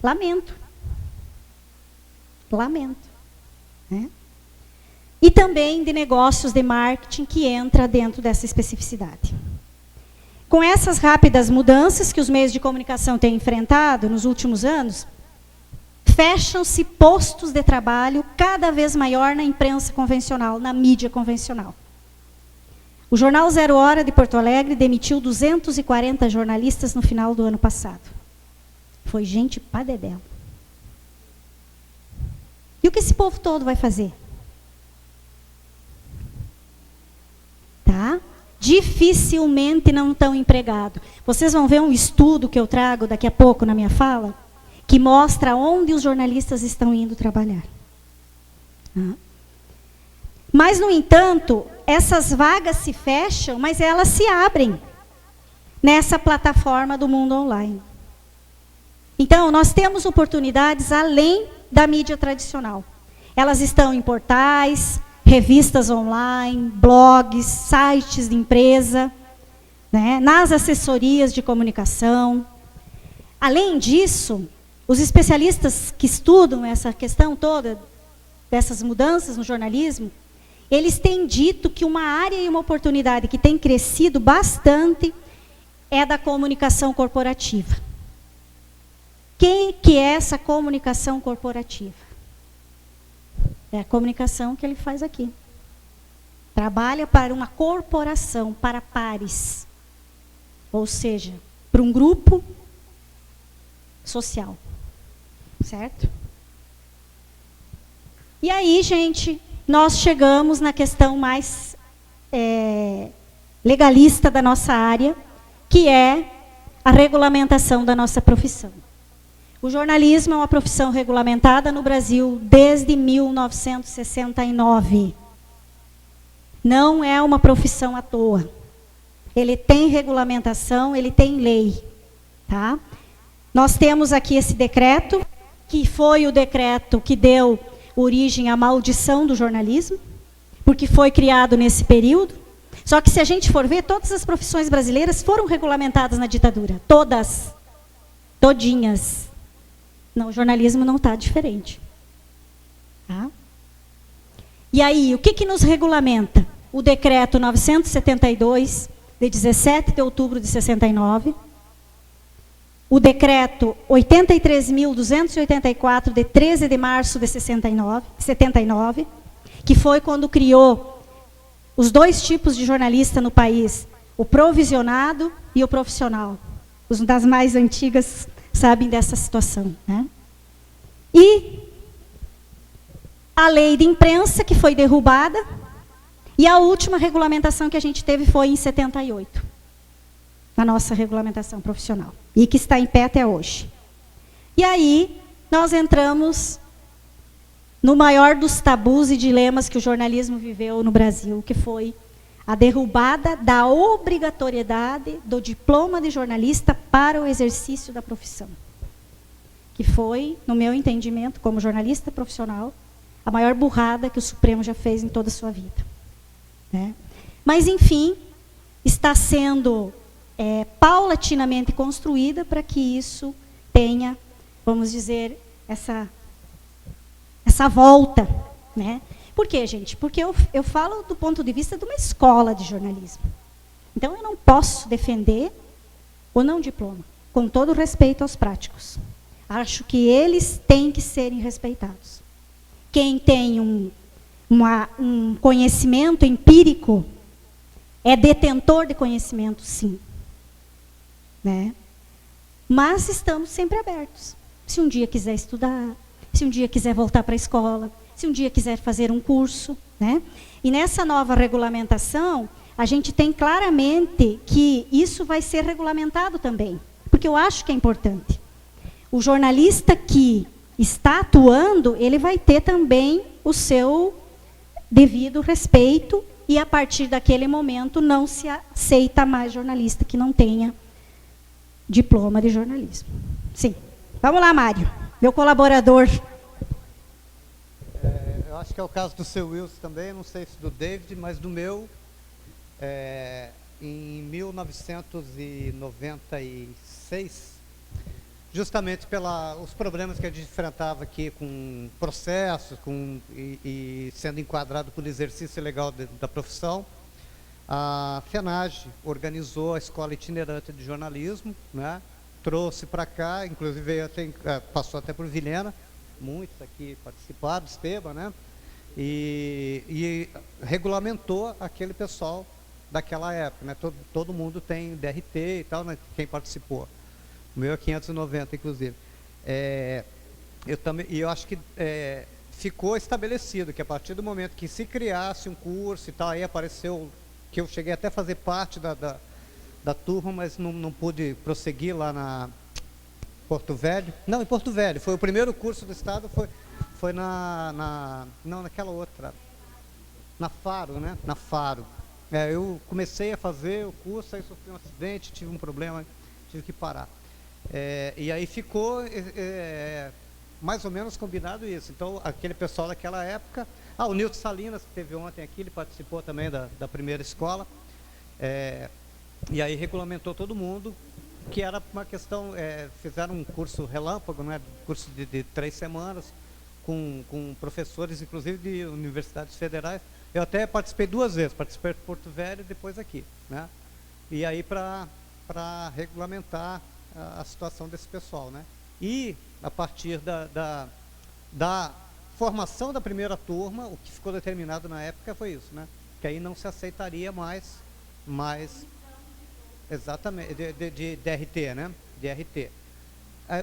lamento. Lamento. Né? E também de negócios de marketing que entra dentro dessa especificidade. Com essas rápidas mudanças que os meios de comunicação têm enfrentado nos últimos anos, fecham-se postos de trabalho cada vez maior na imprensa convencional, na mídia convencional. O jornal Zero Hora de Porto Alegre demitiu 240 jornalistas no final do ano passado. Foi gente pá dedéu. E o que esse povo todo vai fazer? Tá? Dificilmente não estão empregados. Vocês vão ver um estudo que eu trago daqui a pouco na minha fala, que mostra onde os jornalistas estão indo trabalhar. Tá? Mas, no entanto, essas vagas se fecham, mas elas se abrem nessa plataforma do mundo online. Então, nós temos oportunidades além da mídia tradicional. Elas estão em portais, revistas online, blogs, sites de empresa, né, nas assessorias de comunicação. Além disso, os especialistas que estudam essa questão toda, dessas mudanças no jornalismo, eles têm dito que uma área e uma oportunidade que tem crescido bastante é da comunicação corporativa. Quem que é essa comunicação corporativa? É a comunicação que ele faz aqui. Trabalha para uma corporação, para pares. Ou seja, para um grupo social. Certo? E aí, gente, nós chegamos na questão mais legalista da nossa área, que é a regulamentação da nossa profissão. O jornalismo é uma profissão regulamentada no Brasil desde 1969. Não é uma profissão à toa. Ele tem regulamentação, ele tem lei. Tá? Nós temos aqui esse decreto, que foi o decreto que deu origem à maldição do jornalismo, porque foi criado nesse período. Só que se a gente for ver, todas as profissões brasileiras foram regulamentadas na ditadura. Todas. Todinhas. Não, o jornalismo não está diferente. Tá? E aí, o que nos regulamenta? O decreto 972, de 17 de outubro de 69. O decreto 83.284, de 13 de março de 79, que foi quando criou os dois tipos de jornalista no país, o provisionado e o profissional. Os das mais antigas sabem dessa situação, né? E a lei de imprensa, que foi derrubada, e a última regulamentação que a gente teve foi em 78, na nossa regulamentação profissional, e que está em pé até hoje. E aí, nós entramos no maior dos tabus e dilemas que o jornalismo viveu no Brasil, que foi a derrubada da obrigatoriedade do diploma de jornalista para o exercício da profissão. Que foi, no meu entendimento, como jornalista profissional, a maior burrada que o Supremo já fez em toda a sua vida. Né? Mas, enfim, está sendo paulatinamente construída para que isso tenha, vamos dizer, essa volta, né? Por quê, gente? Porque eu falo do ponto de vista de uma escola de jornalismo. Então, eu não posso defender o não diploma, com todo respeito aos práticos. Acho que eles têm que serem respeitados. Quem tem um conhecimento empírico é detentor de conhecimento, sim. Né? Mas estamos sempre abertos. Se um dia quiser estudar, se um dia quiser voltar para a escola, se um dia quiser fazer um curso, né? E nessa nova regulamentação, a gente tem claramente que isso vai ser regulamentado também, porque eu acho que é importante. O jornalista que está atuando, ele vai ter também o seu devido respeito, e a partir daquele momento não se aceita mais jornalista que não tenha diploma de jornalismo. Sim. Vamos lá, Mário. Meu colaborador. Eu acho que é o caso do seu Wilson também, não sei se do David, mas do meu, em 1996, justamente pelos problemas que a gente enfrentava aqui com processos, e sendo enquadrado por exercício legal da profissão, a FENAGE organizou a Escola Itinerante de Jornalismo, né? Trouxe para cá, inclusive passou até por Vilhena, muitos aqui participaram, Esteban, né? E regulamentou aquele pessoal daquela época, né? Todo mundo tem DRT e tal, né? Quem participou. O meu é 590, inclusive. Eu acho que ficou estabelecido que a partir do momento que se criasse um curso e tal, aí apareceu, que eu cheguei até a fazer parte da turma, mas não pude prosseguir lá na Porto Velho. Não, em Porto Velho. Foi o primeiro curso do Estado, foi não, naquela outra. Na Faro, né? Na Faro. Eu comecei a fazer o curso, aí sofri um acidente, tive um problema, tive que parar. E aí ficou mais ou menos combinado isso. Então, aquele pessoal daquela época... o Nilton Salinas, que esteve ontem aqui, ele participou também da primeira escola. E aí regulamentou todo mundo, que era uma questão... fizeram um curso relâmpago, né, curso de 3 semanas, com professores, inclusive, de universidades federais. Eu até participei 2 vezes, participei de Porto Velho e depois aqui, né? E aí para regulamentar a situação desse pessoal, né? E a partir da formação da primeira turma, o que ficou determinado na época foi isso, né? Que aí não se aceitaria mais exatamente, de DRT, né? DRT.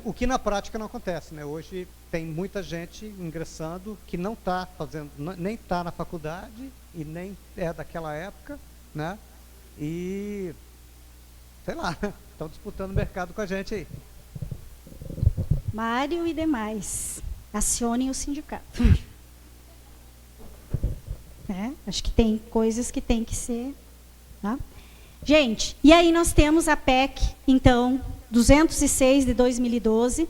O que na prática não acontece, né? Hoje tem muita gente ingressando que não está fazendo, nem está na faculdade e nem é daquela época, né? E, sei lá, estão disputando o mercado com a gente aí. Mário e demais, acionem o sindicato. Acho que tem coisas que tem que ser... Tá? Gente, e aí nós temos a PEC, então, 206 de 2012,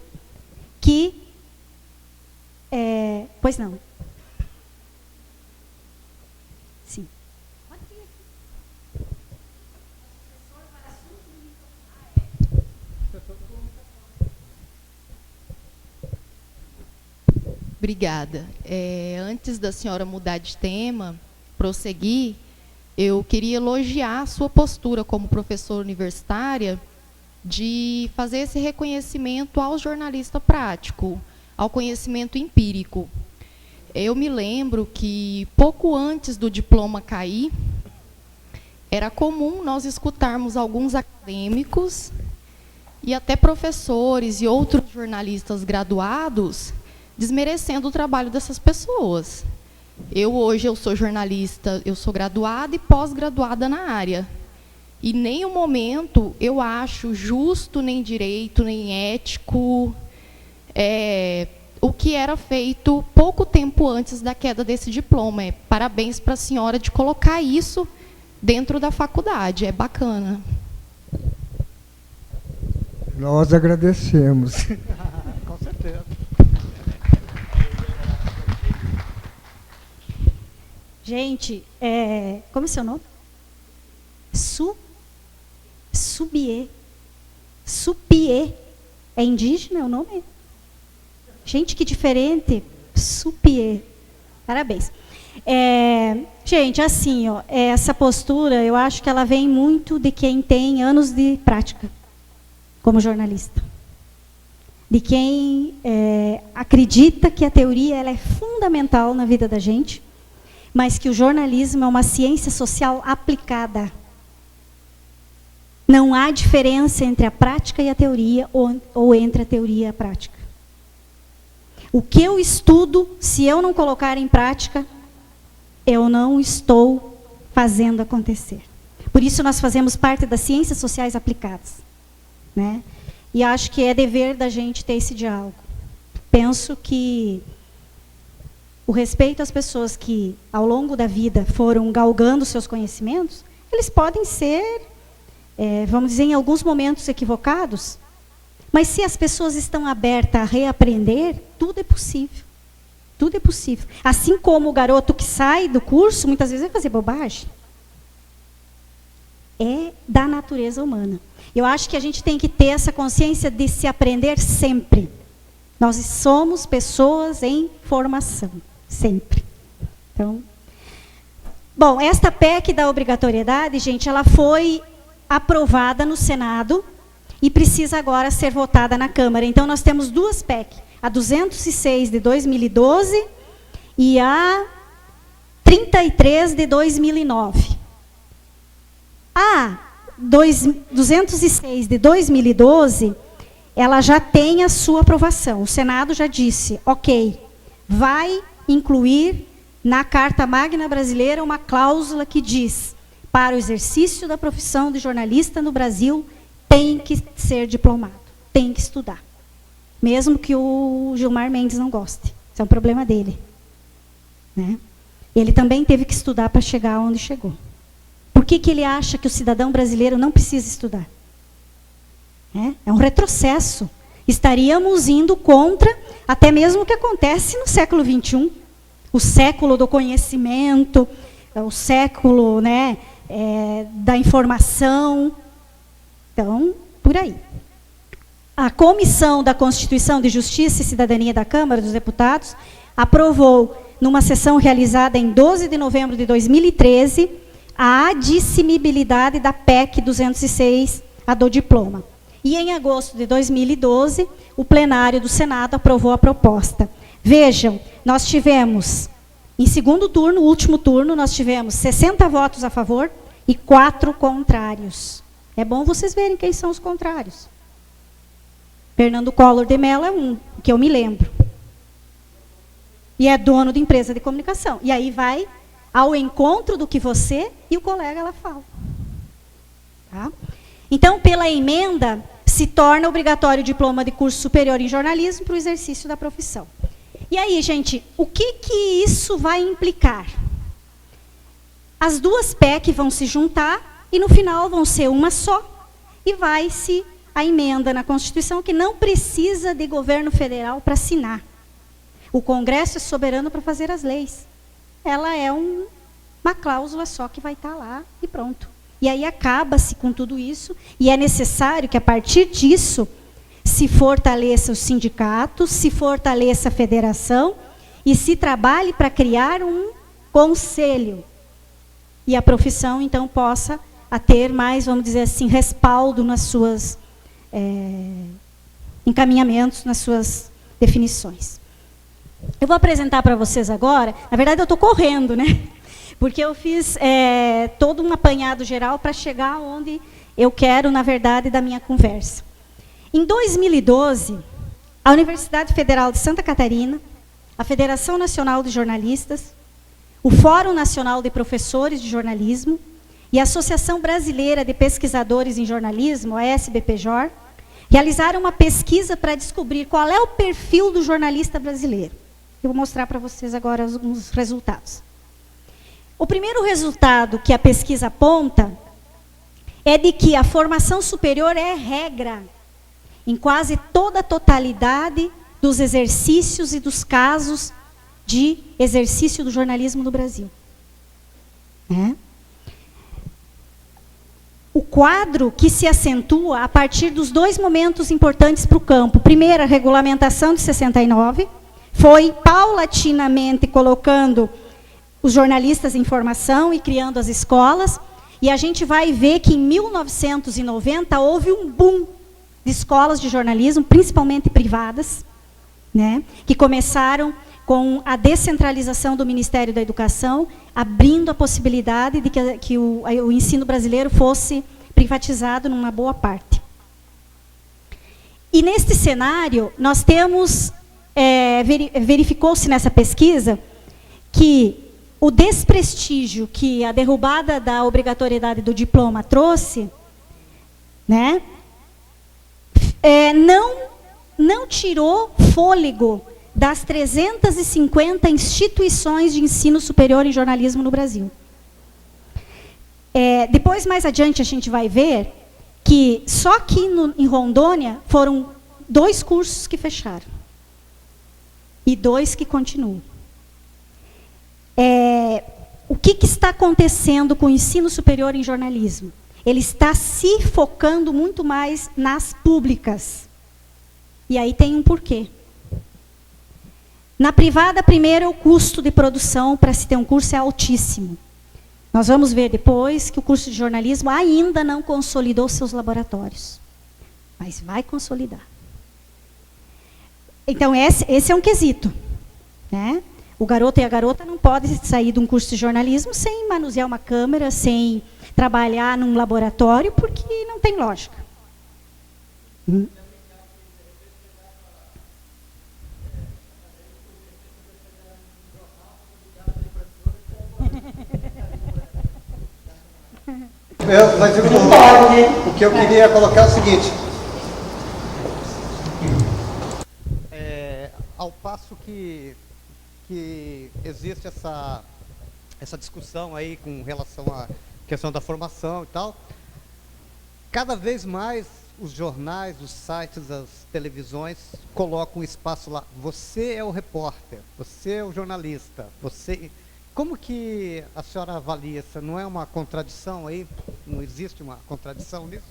que Pois não. Sim. Obrigada. Antes da senhora mudar de tema, prosseguir, eu queria elogiar a sua postura como professora universitária de fazer esse reconhecimento ao jornalista prático, ao conhecimento empírico. Eu me lembro que, pouco antes do diploma cair, era comum nós escutarmos alguns acadêmicos e até professores e outros jornalistas graduados desmerecendo o trabalho dessas pessoas. Hoje eu sou jornalista, eu sou graduada e pós-graduada na área. E em nenhum momento eu acho justo, nem direito, nem ético o que era feito pouco tempo antes da queda desse diploma. Parabéns para a senhora de colocar isso dentro da faculdade, é bacana. Nós agradecemos. Com certeza. Gente, como é seu nome? Subiê. Supiê. É indígena o nome? Gente, que diferente. Supiê. Parabéns. Gente, assim, ó, essa postura, eu acho que ela vem muito de quem tem anos de prática como jornalista. De quem acredita que a teoria ela é fundamental na vida da gente, mas que o jornalismo é uma ciência social aplicada. Não há diferença entre a prática e a teoria, ou entre a teoria e a prática. O que eu estudo, se eu não colocar em prática, eu não estou fazendo acontecer. Por isso nós fazemos parte das ciências sociais aplicadas, né? E acho que é dever da gente ter esse diálogo. Penso que o respeito às pessoas que, ao longo da vida, foram galgando seus conhecimentos, eles podem ser, vamos dizer, em alguns momentos equivocados, mas se as pessoas estão abertas a reaprender, tudo é possível. Tudo é possível. Assim como o garoto que sai do curso, muitas vezes vai fazer bobagem. É da natureza humana. Eu acho que a gente tem que ter essa consciência de se aprender sempre. Nós somos pessoas em formação. Sempre. Então, bom, esta PEC da obrigatoriedade, gente, ela foi aprovada no Senado e precisa agora ser votada na Câmara. Então, nós temos duas PEC, a 206 de 2012 e a 33 de 2009. A 206 de 2012, ela já tem a sua aprovação. O Senado já disse, ok, vai incluir na Carta Magna Brasileira uma cláusula que diz, para o exercício da profissão de jornalista no Brasil, tem que ser diplomado, tem que estudar. Mesmo que o Gilmar Mendes não goste. Isso é um problema dele. Né? Ele também teve que estudar para chegar onde chegou. Por que ele acha que o cidadão brasileiro não precisa estudar? É um retrocesso. Estaríamos indo contra até mesmo o que acontece no século XXI. O século do conhecimento, o século, né, da informação. Então, por aí. A Comissão da Constituição, de Justiça e Cidadania da Câmara dos Deputados aprovou, numa sessão realizada em 12 de novembro de 2013, a admissibilidade da PEC 206, a do diploma. E em agosto de 2012, o plenário do Senado aprovou a proposta. Vejam, nós tivemos, em segundo turno, último turno, nós tivemos 60 votos a favor e 4 contrários. É bom vocês verem quem são os contrários. Fernando Collor de Mello é um, que eu me lembro. E é dono de empresa de comunicação. E aí vai ao encontro do que você e o colega lá falam. Tá? Então, pela emenda, se torna obrigatório o diploma de curso superior em jornalismo para o exercício da profissão. E aí, gente, o que isso vai implicar? As duas PEC vão se juntar e, no final, vão ser uma só. E vai-se a emenda na Constituição que não precisa de governo federal para assinar. O Congresso é soberano para fazer as leis. Ela é uma cláusula só que vai estar lá e pronto. E aí acaba-se com tudo isso, e é necessário que, a partir disso, se fortaleça os sindicatos, se fortaleça a federação e se trabalhe para criar um conselho. E a profissão, então, possa ter mais, vamos dizer assim, respaldo nas suas encaminhamentos, nas suas definições. Eu vou apresentar para vocês agora, na verdade eu estou correndo, né? Porque eu fiz todo um apanhado geral para chegar onde eu quero, na verdade, da minha conversa. Em 2012, a Universidade Federal de Santa Catarina, a Federação Nacional de Jornalistas, o Fórum Nacional de Professores de Jornalismo e a Associação Brasileira de Pesquisadores em Jornalismo, a SBPJOR, realizaram uma pesquisa para descobrir qual é o perfil do jornalista brasileiro. Eu vou mostrar para vocês agora alguns resultados. O primeiro resultado que a pesquisa aponta é de que a formação superior é regra em quase toda a totalidade dos exercícios e dos casos de exercício do jornalismo no Brasil. O quadro que se acentua a partir dos dois momentos importantes para o campo. Primeiro, a regulamentação de 69, foi paulatinamente colocando os jornalistas em formação e criando as escolas, e a gente vai ver que em 1990 houve um boom de escolas de jornalismo, principalmente privadas, né, que começaram com a descentralização do Ministério da Educação, abrindo a possibilidade de que o ensino brasileiro fosse privatizado numa boa parte. E neste cenário, nós temos, verificou-se nessa pesquisa, que o desprestígio que a derrubada da obrigatoriedade do diploma trouxe, né, não tirou fôlego das 350 instituições de ensino superior em jornalismo no Brasil. Depois, mais adiante, a gente vai ver que só aqui em Rondônia foram 2 cursos que fecharam e 2 que continuam. O que está acontecendo com o ensino superior em jornalismo? Ele está se focando muito mais nas públicas. E aí tem um porquê. Na privada, primeiro, o custo de produção para se ter um curso é altíssimo. Nós vamos ver depois que o curso de jornalismo ainda não consolidou seus laboratórios. Mas vai consolidar. Então, esse é um quesito, né? O garoto e a garota não podem sair de um curso de jornalismo sem manusear uma câmera, sem trabalhar num laboratório, porque não tem lógica. Mas o que eu queria colocar é o seguinte. Ao passo que existe essa discussão aí com relação à questão da formação e tal, cada vez mais os jornais, os sites, as televisões colocam um espaço lá. Você é o repórter, você é o jornalista, você... Como que a senhora avalia isso? Não é uma contradição aí? Não existe uma contradição nisso?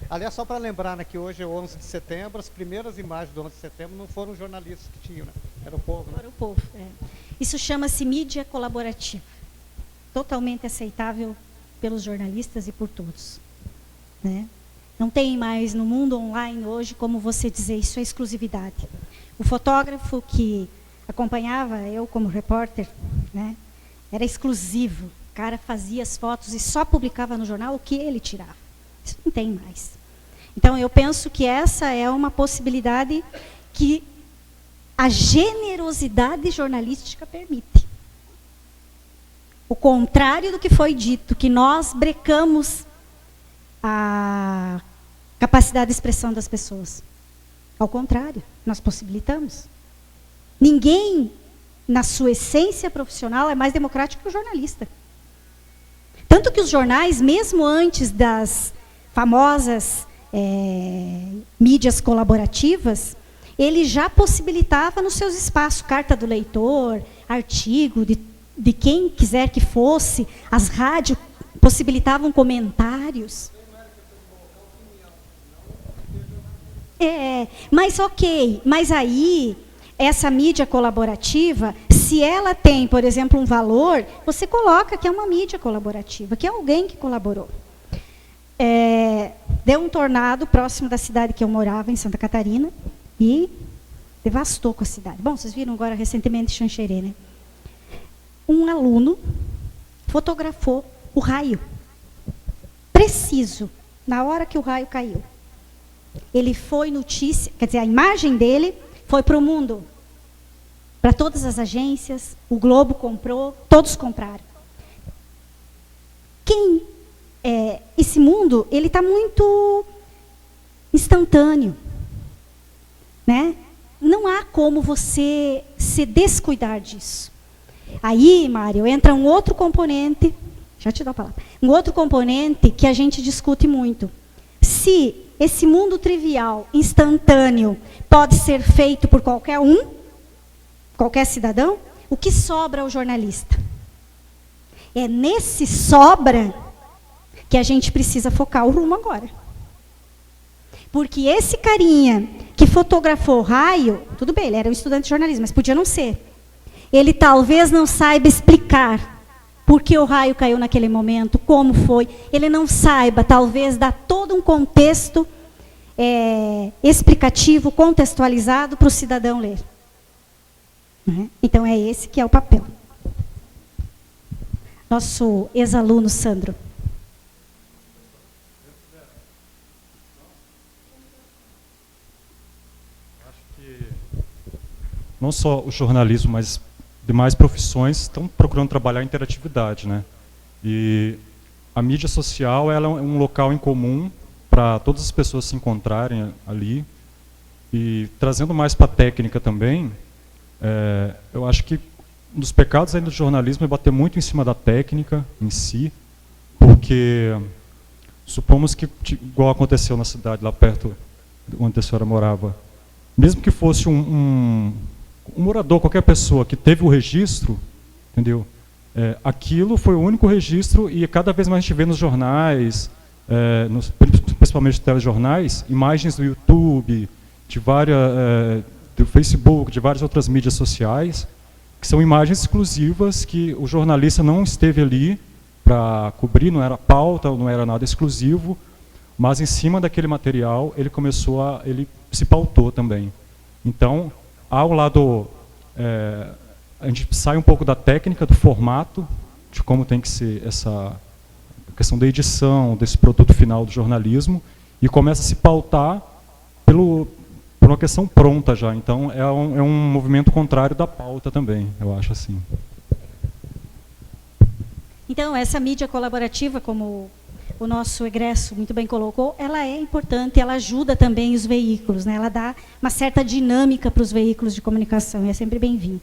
Aliás, só para lembrar, né, que hoje é o 11 de setembro, as primeiras imagens do 11 de setembro não foram jornalistas que tinham, né? Era o povo. Né? Era o povo, Isso chama-se mídia colaborativa. Totalmente aceitável pelos jornalistas e por todos. Né? Não tem mais no mundo online hoje como você dizer isso é exclusividade. O fotógrafo que acompanhava eu como repórter, né, era exclusivo. O cara fazia as fotos e só publicava no jornal o que ele tirava. Isso não tem mais. Então, eu penso que essa é uma possibilidade que a generosidade jornalística permite. O contrário do que foi dito, que nós brecamos a capacidade de expressão das pessoas. Ao contrário, nós possibilitamos. Ninguém, na sua essência profissional, é mais democrático que o jornalista. Tanto que os jornais, mesmo antes das famosas mídias colaborativas, ele já possibilitava nos seus espaços, carta do leitor, artigo de quem quiser que fosse, as rádios possibilitavam comentários. Mas ok, mas aí, essa mídia colaborativa, se ela tem, por exemplo, um valor, você coloca que é uma mídia colaborativa, que é alguém que colaborou. Deu um tornado próximo da cidade que eu morava, em Santa Catarina, e devastou com a cidade. Bom, vocês viram agora recentemente Xanxerê, né? Um aluno fotografou o raio, preciso, na hora que o raio caiu. Ele foi notícia, quer dizer, a imagem dele foi para o mundo, para todas as agências, o Globo comprou, todos compraram. Esse mundo, ele está muito instantâneo, né? Não há como você se descuidar disso. Aí, Mário, entra um outro componente, já te dou a palavra, um outro componente que a gente discute muito. Se esse mundo trivial, instantâneo, pode ser feito por qualquer um, qualquer cidadão, o que sobra ao jornalista? É nesse sobra que a gente precisa focar o rumo agora. Porque esse carinha que fotografou o raio, tudo bem, ele era um estudante de jornalismo, mas podia não ser. Ele talvez não saiba explicar por que o raio caiu naquele momento, como foi. Ele não saiba, talvez, dar todo um contexto explicativo, contextualizado para o cidadão ler. Então, é esse que é o papel. Nosso ex-aluno, Sandro. Acho que não só o jornalismo, mas demais profissões estão procurando trabalhar a interatividade, né? E a mídia social, ela é um local em comum para todas as pessoas se encontrarem ali. E trazendo mais para a técnica também, eu acho que um dos pecados ainda do jornalismo é bater muito em cima da técnica em si, porque supomos que, igual aconteceu na cidade lá perto onde a senhora morava, mesmo que fosse um morador, qualquer pessoa que teve o registro, entendeu? Aquilo foi o único registro, e cada vez mais a gente vê nos jornais, principalmente nos telejornais, imagens do YouTube, do Facebook, de várias outras mídias sociais, que são imagens exclusivas que o jornalista não esteve ali para cobrir, não era pauta, não era nada exclusivo, mas em cima daquele material ele se pautou também. Então, ao lado, a gente sai um pouco da técnica, do formato, de como tem que ser essa questão da edição, desse produto final do jornalismo, e começa a se pautar por uma questão pronta já. Então, é um movimento contrário da pauta também, eu acho assim. Então, essa mídia colaborativa, como o nosso egresso muito bem colocou, ela é importante, ela ajuda também os veículos, né? Ela dá uma certa dinâmica para os veículos de comunicação, e é sempre bem-vindo.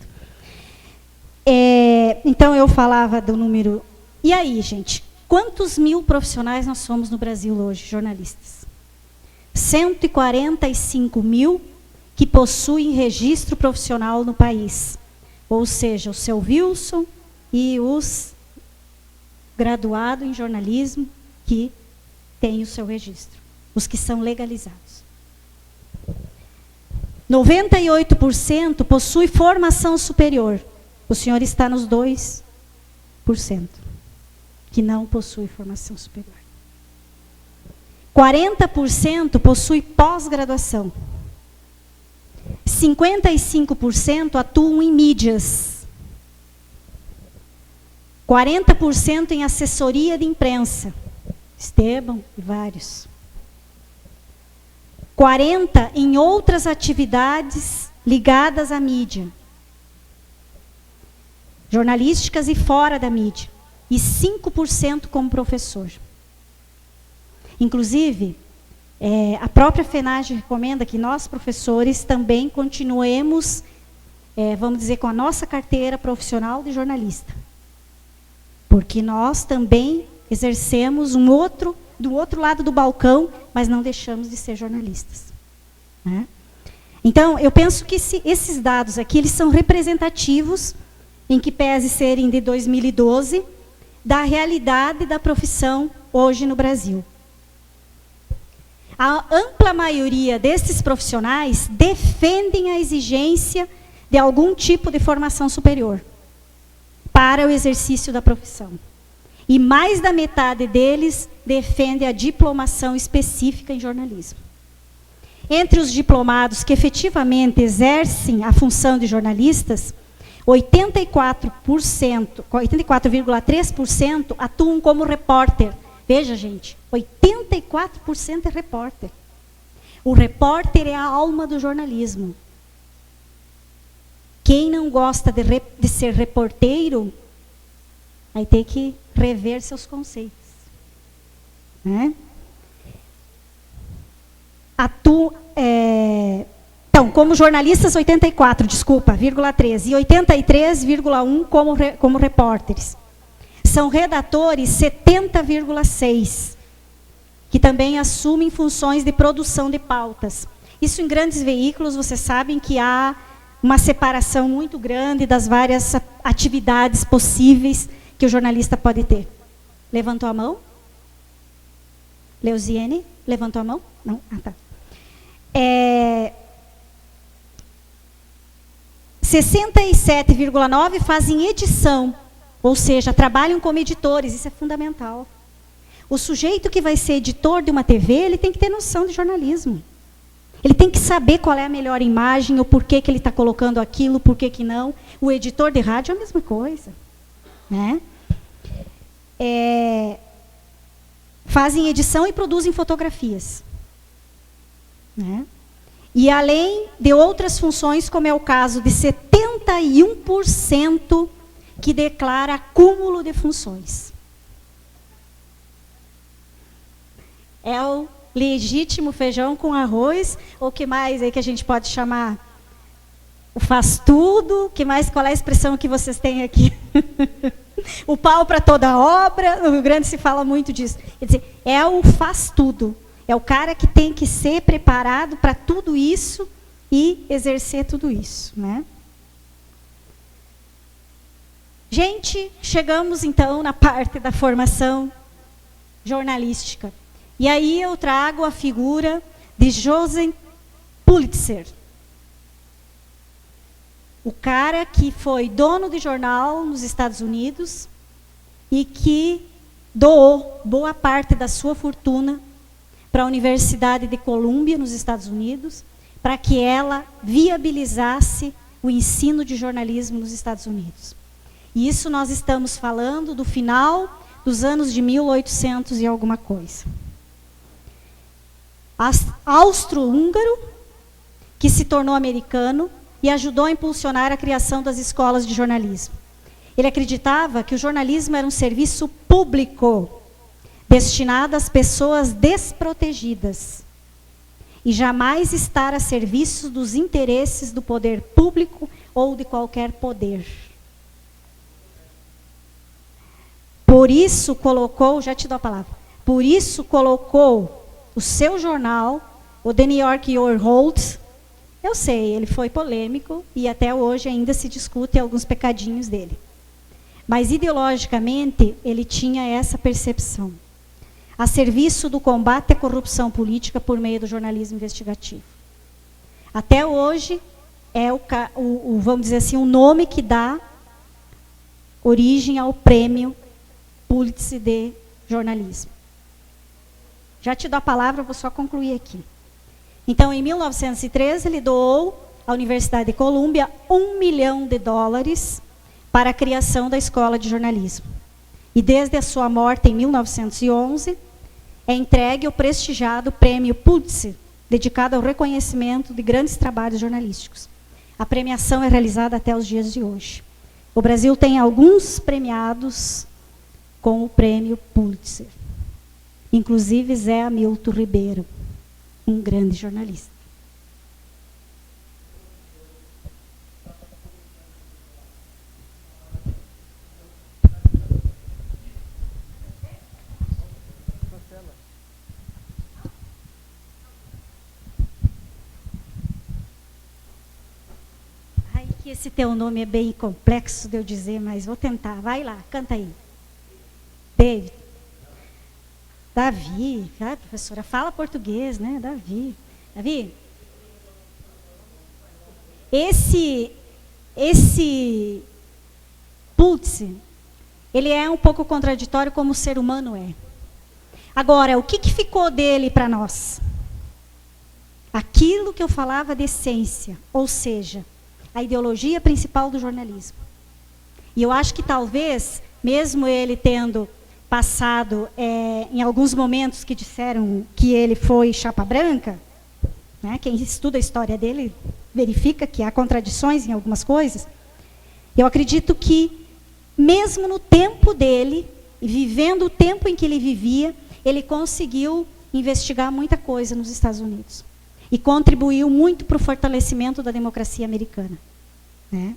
Então, eu falava do número... E aí, gente, quantos mil profissionais nós somos no Brasil hoje, jornalistas? 145 mil que possuem registro profissional no país. Ou seja, o seu Wilson e os graduados em jornalismo que têm o seu registro, os que são legalizados. 98% possui formação superior. O senhor está nos 2% que não possui formação superior. 40% possui pós-graduação. 55% atuam em mídias. 40% em assessoria de imprensa. Esteban e vários. 40% em outras atividades ligadas à mídia. Jornalísticas e fora da mídia. E 5% como professor. Inclusive, a própria FENAGE recomenda que nós, professores, também continuemos, vamos dizer, com a nossa carteira profissional de jornalista. Porque nós também exercemos do outro lado do balcão, mas não deixamos de ser jornalistas. Né? Então, eu penso que esses dados aqui eles são representativos, em que pese serem de 2012, da realidade da profissão hoje no Brasil. A ampla maioria desses profissionais defendem a exigência de algum tipo de formação superior para o exercício da profissão. E mais da metade deles defende a diplomação específica em jornalismo. Entre os diplomados que efetivamente exercem a função de jornalistas, 84,3% atuam como repórter. Veja, gente, 84% é repórter. O repórter é a alma do jornalismo. Quem não gosta de ser reporteiro, vai ter que rever seus conceitos. Né? Então, como jornalistas, 84,3 e 83,1 como repórteres. São redatores 70,6, que também assumem funções de produção de pautas. Isso em grandes veículos, vocês sabem que há uma separação muito grande das várias atividades possíveis que o jornalista pode ter. Levantou a mão? Leuziene, levantou a mão? Não? Ah, tá. 67,9 fazem edição, ou seja, trabalham como editores, isso é fundamental. O sujeito que vai ser editor de uma TV, ele tem que ter noção de jornalismo. Ele tem que saber qual é a melhor imagem, o porquê que ele está colocando aquilo, porquê que não. O editor de rádio é a mesma coisa. Né? Fazem edição e produzem fotografias. Né? E além de outras funções, como é o caso de 71% que declara acúmulo de funções. É o legítimo feijão com arroz, ou que mais aí que a gente pode chamar? O faz tudo, que mais, qual é a expressão que vocês têm aqui? O pau para toda obra, no Rio Grande se fala muito disso. Quer dizer, é o faz tudo. É o cara que tem que ser preparado para tudo isso e exercer tudo isso. Né? Gente, chegamos então na parte da formação jornalística. E aí eu trago a figura de Joseph Pulitzer. O cara que foi dono de jornal nos Estados Unidos e que doou boa parte da sua fortuna para a Universidade de Colômbia, nos Estados Unidos, para que ela viabilizasse o ensino de jornalismo nos Estados Unidos. E isso nós estamos falando do final dos anos de 1800 e alguma coisa. Austro-húngaro, que se tornou americano e ajudou a impulsionar a criação das escolas de jornalismo. Ele acreditava que o jornalismo era um serviço público, destinado às pessoas desprotegidas, e jamais estar a serviço dos interesses do poder público ou de qualquer poder. Por isso colocou, já te dou a palavra, por isso colocou o seu jornal, o The New York Herald. Eu sei, ele foi polêmico e até hoje ainda se discute alguns pecadinhos dele. Mas ideologicamente ele tinha essa percepção. A serviço do combate à corrupção política por meio do jornalismo investigativo. Até hoje é vamos dizer assim, o nome que dá origem ao prêmio Pulitzer de jornalismo. Já te dou a palavra, vou só concluir aqui. Então, em 1913, ele doou à Universidade de Colômbia $1 milhão para a criação da Escola de Jornalismo. E desde a sua morte, em 1911, é entregue o prestigiado Prêmio Pulitzer, dedicado ao reconhecimento de grandes trabalhos jornalísticos. A premiação é realizada até os dias de hoje. O Brasil tem alguns premiados com o Prêmio Pulitzer. Inclusive Zé Hamilton Ribeiro, um grande jornalista. que esse teu nome é bem complexo de eu dizer, mas vou tentar. Vai lá, canta aí. David. Davi. Ah, professora, fala português, né? Davi. Davi. Esse Pulitz, ele é um pouco contraditório como o ser humano é. Agora, o que ficou dele para nós? Aquilo que eu falava de essência, ou seja, a ideologia principal do jornalismo. E eu acho que talvez, mesmo ele tendo passado em alguns momentos que disseram que ele foi chapa branca, né, quem estuda a história dele verifica que há contradições em algumas coisas, eu acredito que, mesmo no tempo dele, e vivendo o tempo em que ele vivia, ele conseguiu investigar muita coisa nos Estados Unidos. E contribuiu muito para o fortalecimento da democracia americana. Né?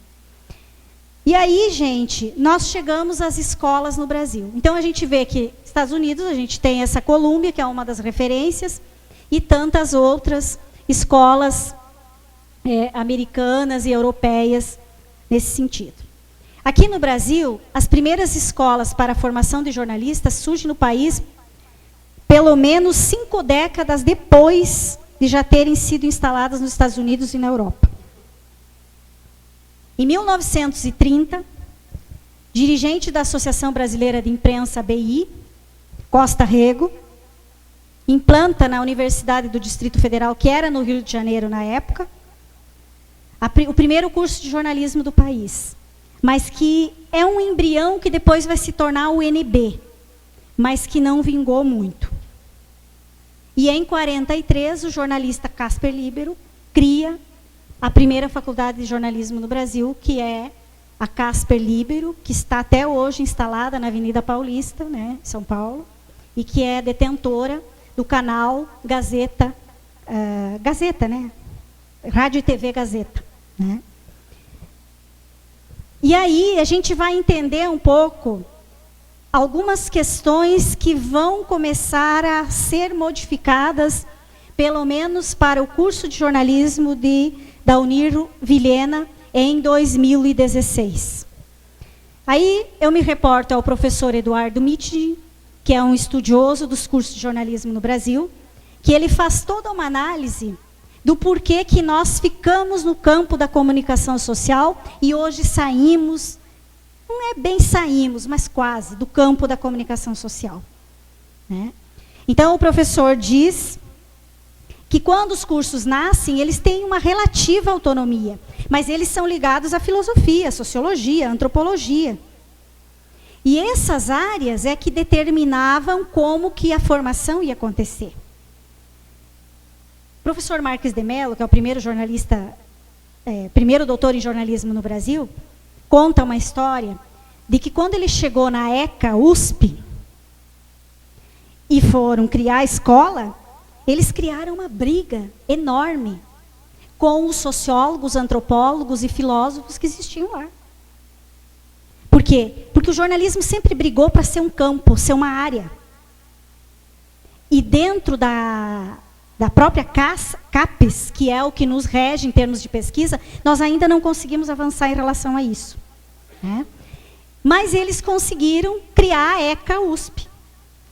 E aí, gente, nós chegamos às escolas no Brasil. Então, a gente vê que, Estados Unidos, a gente tem essa Columbia, que é uma das referências, e tantas outras escolas americanas e europeias nesse sentido. Aqui no Brasil, as primeiras escolas para a formação de jornalistas surgem no país pelo menos 5 décadas depois de já terem sido instaladas nos Estados Unidos e na Europa. Em 1930, dirigente da Associação Brasileira de Imprensa, ABI, Costa Rego, implanta na Universidade do Distrito Federal, que era no Rio de Janeiro na época, o primeiro curso de jornalismo do país, mas que é um embrião que depois vai se tornar o UNB, mas que não vingou muito. E em 1943, o jornalista Casper Libero cria a primeira faculdade de jornalismo no Brasil, que é a Casper Libero, que está até hoje instalada na Avenida Paulista, né, em São Paulo, e que é detentora do canal Gazeta, né? Rádio e TV Gazeta. Né? E aí a gente vai entender um pouco algumas questões que vão começar a ser modificadas, pelo menos para o curso de jornalismo da Unir Vilhena, em 2016. Aí eu me reporto ao professor Eduardo Mitty, que é um estudioso dos cursos de jornalismo no Brasil, que ele faz toda uma análise do porquê que nós ficamos no campo da comunicação social e hoje saímos, não é bem saímos, mas quase, do campo da comunicação social. Né? Então, o professor diz que quando os cursos nascem, eles têm uma relativa autonomia, mas eles são ligados à filosofia, à sociologia, à antropologia. E essas áreas é que determinavam como que a formação ia acontecer. O professor Marques de Mello, que é o primeiro jornalista, primeiro doutor em jornalismo no Brasil, conta uma história de que quando ele chegou na ECA USP e foram criar a escola, eles criaram uma briga enorme com os sociólogos, antropólogos e filósofos que existiam lá. Por quê? Porque o jornalismo sempre brigou para ser um campo, ser uma área. E dentro da própria CAPES, que é o que nos rege em termos de pesquisa, nós ainda não conseguimos avançar em relação a isso. Né? Mas eles conseguiram criar a ECA USP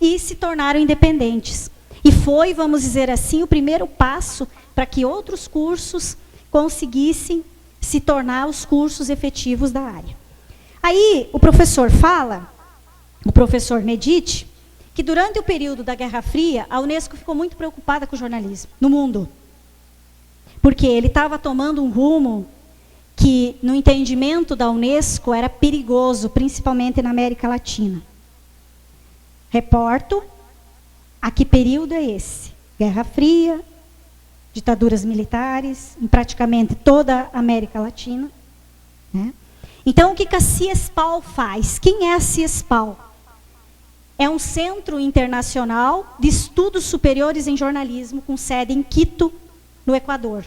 e se tornaram independentes. E foi, vamos dizer assim, o primeiro passo para que outros cursos conseguissem se tornar os cursos efetivos da área. Aí o professor fala, o professor Medite, que durante o período da Guerra Fria, a Unesco ficou muito preocupada com o jornalismo no mundo. Porque ele estava tomando um rumo que, no entendimento da Unesco, era perigoso, principalmente na América Latina. Reporto, a que período é esse? Guerra Fria, ditaduras militares, em praticamente toda a América Latina. Né? Então, o que a CIESPAL faz? Quem é a CIESPAL? É um centro internacional de estudos superiores em jornalismo, com sede em Quito, no Equador,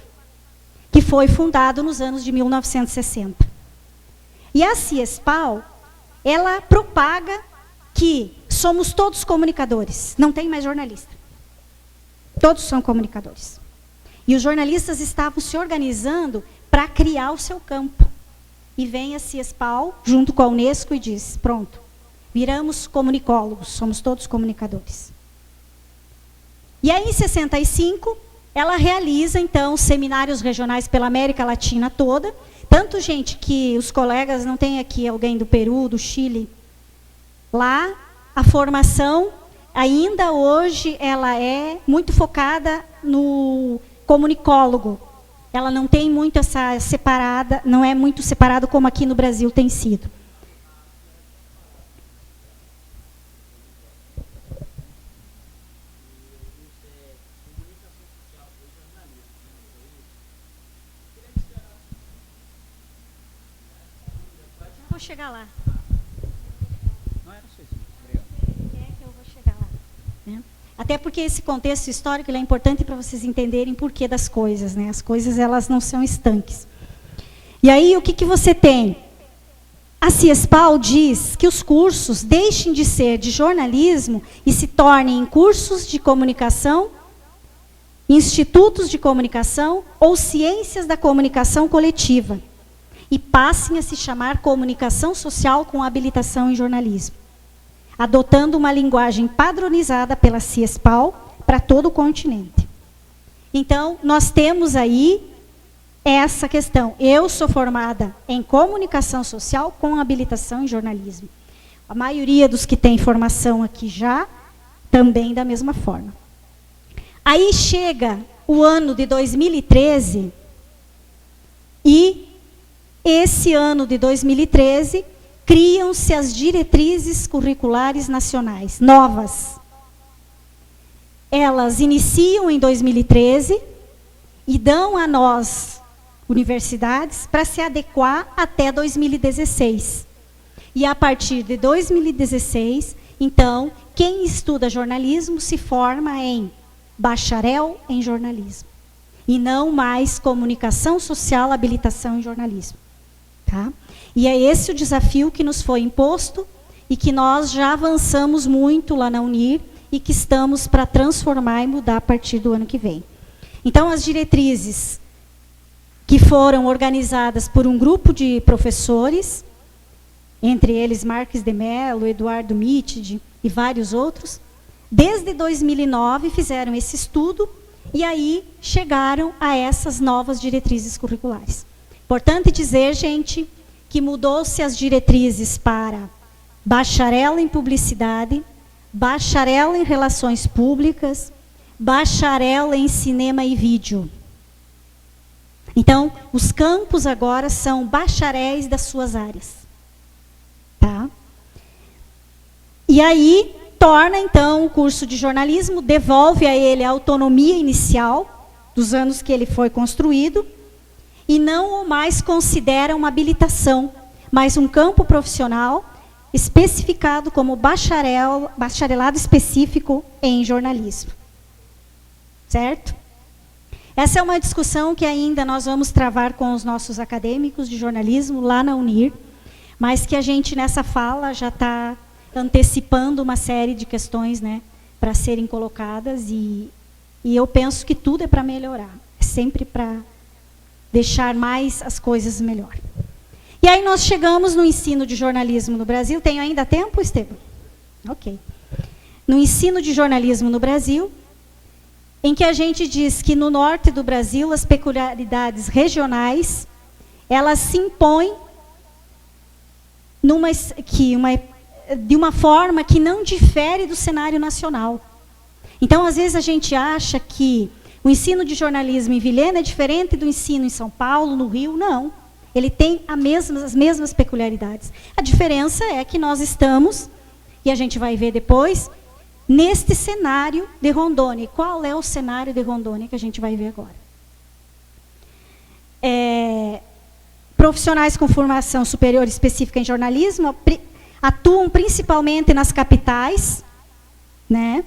que foi fundado nos anos de 1960. E a CIESPAL, ela propaga que somos todos comunicadores, não tem mais jornalista. Todos são comunicadores. E os jornalistas estavam se organizando para criar o seu campo. E vem a Ciespal, junto com a Unesco, e diz, pronto, viramos comunicólogos, somos todos comunicadores. E aí, em 65, ela realiza, então, seminários regionais pela América Latina toda. Tanto, gente, que os colegas, não tem aqui alguém do Peru, do Chile. Lá, a formação, ainda hoje, ela é muito focada no comunicólogo. Ela não tem muito essa separada, não é muito separado como aqui no Brasil tem sido. Vou chegar lá. Eu vou chegar lá. Né? Até porque esse contexto histórico ele é importante para vocês entenderem por que das coisas. Né? As coisas elas não são estanques. E aí, o que você tem? A Ciespal diz que os cursos deixem de ser de jornalismo e se tornem em cursos de comunicação, institutos de comunicação ou ciências da comunicação coletiva. E passem a se chamar comunicação social com habilitação em jornalismo, adotando uma linguagem padronizada pela Ciespal para todo o continente. Então, nós temos aí essa questão. Eu sou formada em comunicação social com habilitação em jornalismo. A maioria dos que têm formação aqui já, também da mesma forma. Aí chega o ano de 2013 e esse ano de 2013, criam-se as diretrizes curriculares nacionais, novas. Elas iniciam em 2013 e dão a nós, universidades, para se adequar até 2016. E a partir de 2016, então, quem estuda jornalismo se forma em bacharel em jornalismo. E não mais comunicação social, habilitação em jornalismo. Tá? E é esse o desafio que nos foi imposto e que nós já avançamos muito lá na Unir e que estamos para transformar e mudar a partir do ano que vem. Então, as diretrizes que foram organizadas por um grupo de professores, entre eles Marques de Mello, Eduardo Mittid e vários outros, desde 2009 fizeram esse estudo e aí chegaram a essas novas diretrizes curriculares. Importante dizer, gente, que mudou-se as diretrizes para bacharel em publicidade, bacharel em relações públicas, bacharel em cinema e vídeo. Então, os campos agora são bacharéis das suas áreas. Tá? E aí, torna, então, o curso de jornalismo, devolve a ele a autonomia inicial dos anos que ele foi construído, e não o mais considera uma habilitação, mas um campo profissional especificado como bacharelado específico em jornalismo. Certo? Essa é uma discussão que ainda nós vamos travar com os nossos acadêmicos de jornalismo lá na Unir, mas que a gente nessa fala já está antecipando uma série de questões, né, para serem colocadas e eu penso que tudo é para melhorar, é sempre para deixar mais as coisas melhor. E aí nós chegamos no ensino de jornalismo no Brasil. Tenho ainda tempo, Esteban? Ok. No ensino de jornalismo no Brasil, em que a gente diz que no norte do Brasil as peculiaridades regionais, elas se impõem de uma forma que não difere do cenário nacional. Então, às vezes a gente acha que o ensino de jornalismo em Vilhena é diferente do ensino em São Paulo, no Rio. Não. Ele tem as mesmas peculiaridades. A diferença é que nós estamos, e a gente vai ver depois, neste cenário de Rondônia. Qual é o cenário de Rondônia que a gente vai ver agora? Profissionais com formação superior específica em jornalismo atuam principalmente nas capitais, né?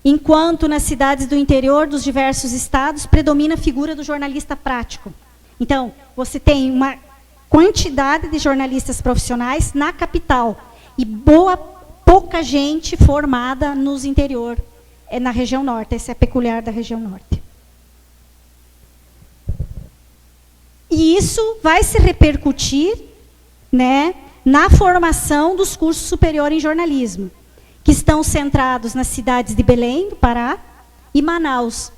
Enquanto nas cidades do interior dos diversos estados predomina a figura do jornalista prático. Então, você tem uma quantidade de jornalistas profissionais na capital e pouca gente formada nos interior, na região norte. Esse é peculiar da região norte. E isso vai se repercutir né, na formação dos cursos superiores em jornalismo, que estão centrados nas cidades de Belém, do Pará, e Manaus.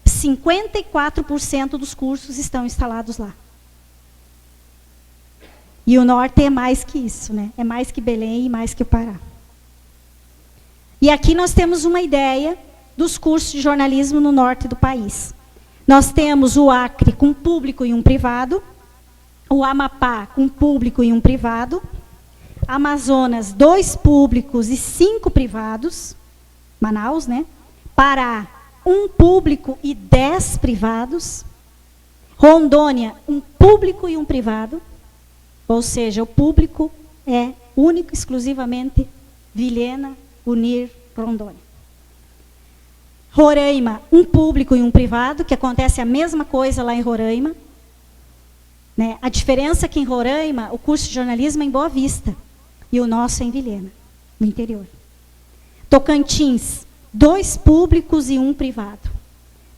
54% dos cursos estão instalados lá. E o norte é mais que isso, né? É mais que Belém e mais que o Pará. E aqui nós temos uma ideia dos cursos de jornalismo no norte do país. Nós temos o Acre com público e um privado, o Amapá com público e um privado, Amazonas 2 públicos e 5 privados, Manaus, né? Pará 1 público e 10 privados, Rondônia 1 público e um privado, ou seja, o público é único, exclusivamente Vilhena, Unir, Rondônia. Roraima, 1 público e um privado, que acontece a mesma coisa lá em Roraima. Né? A diferença é que em Roraima, o curso de jornalismo é em Boa Vista, e o nosso é em Vilhena, no interior. Tocantins, 2 públicos e 1 privado.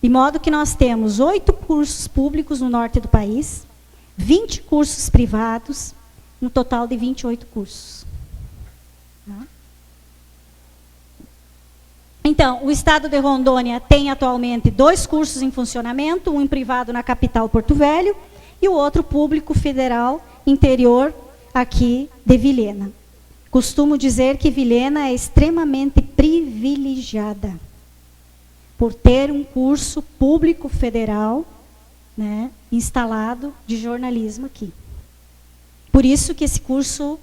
De modo que nós temos 8 cursos públicos no norte do país, 20 cursos privados, um total de 28 cursos. Tá? Então, o estado de Rondônia tem atualmente 2 cursos em funcionamento, um em privado na capital Porto Velho e o outro público federal interior aqui de Vilhena. Costumo dizer que Vilhena é extremamente privilegiada por ter um curso público federal, né, instalado de jornalismo aqui. Por isso que esse curso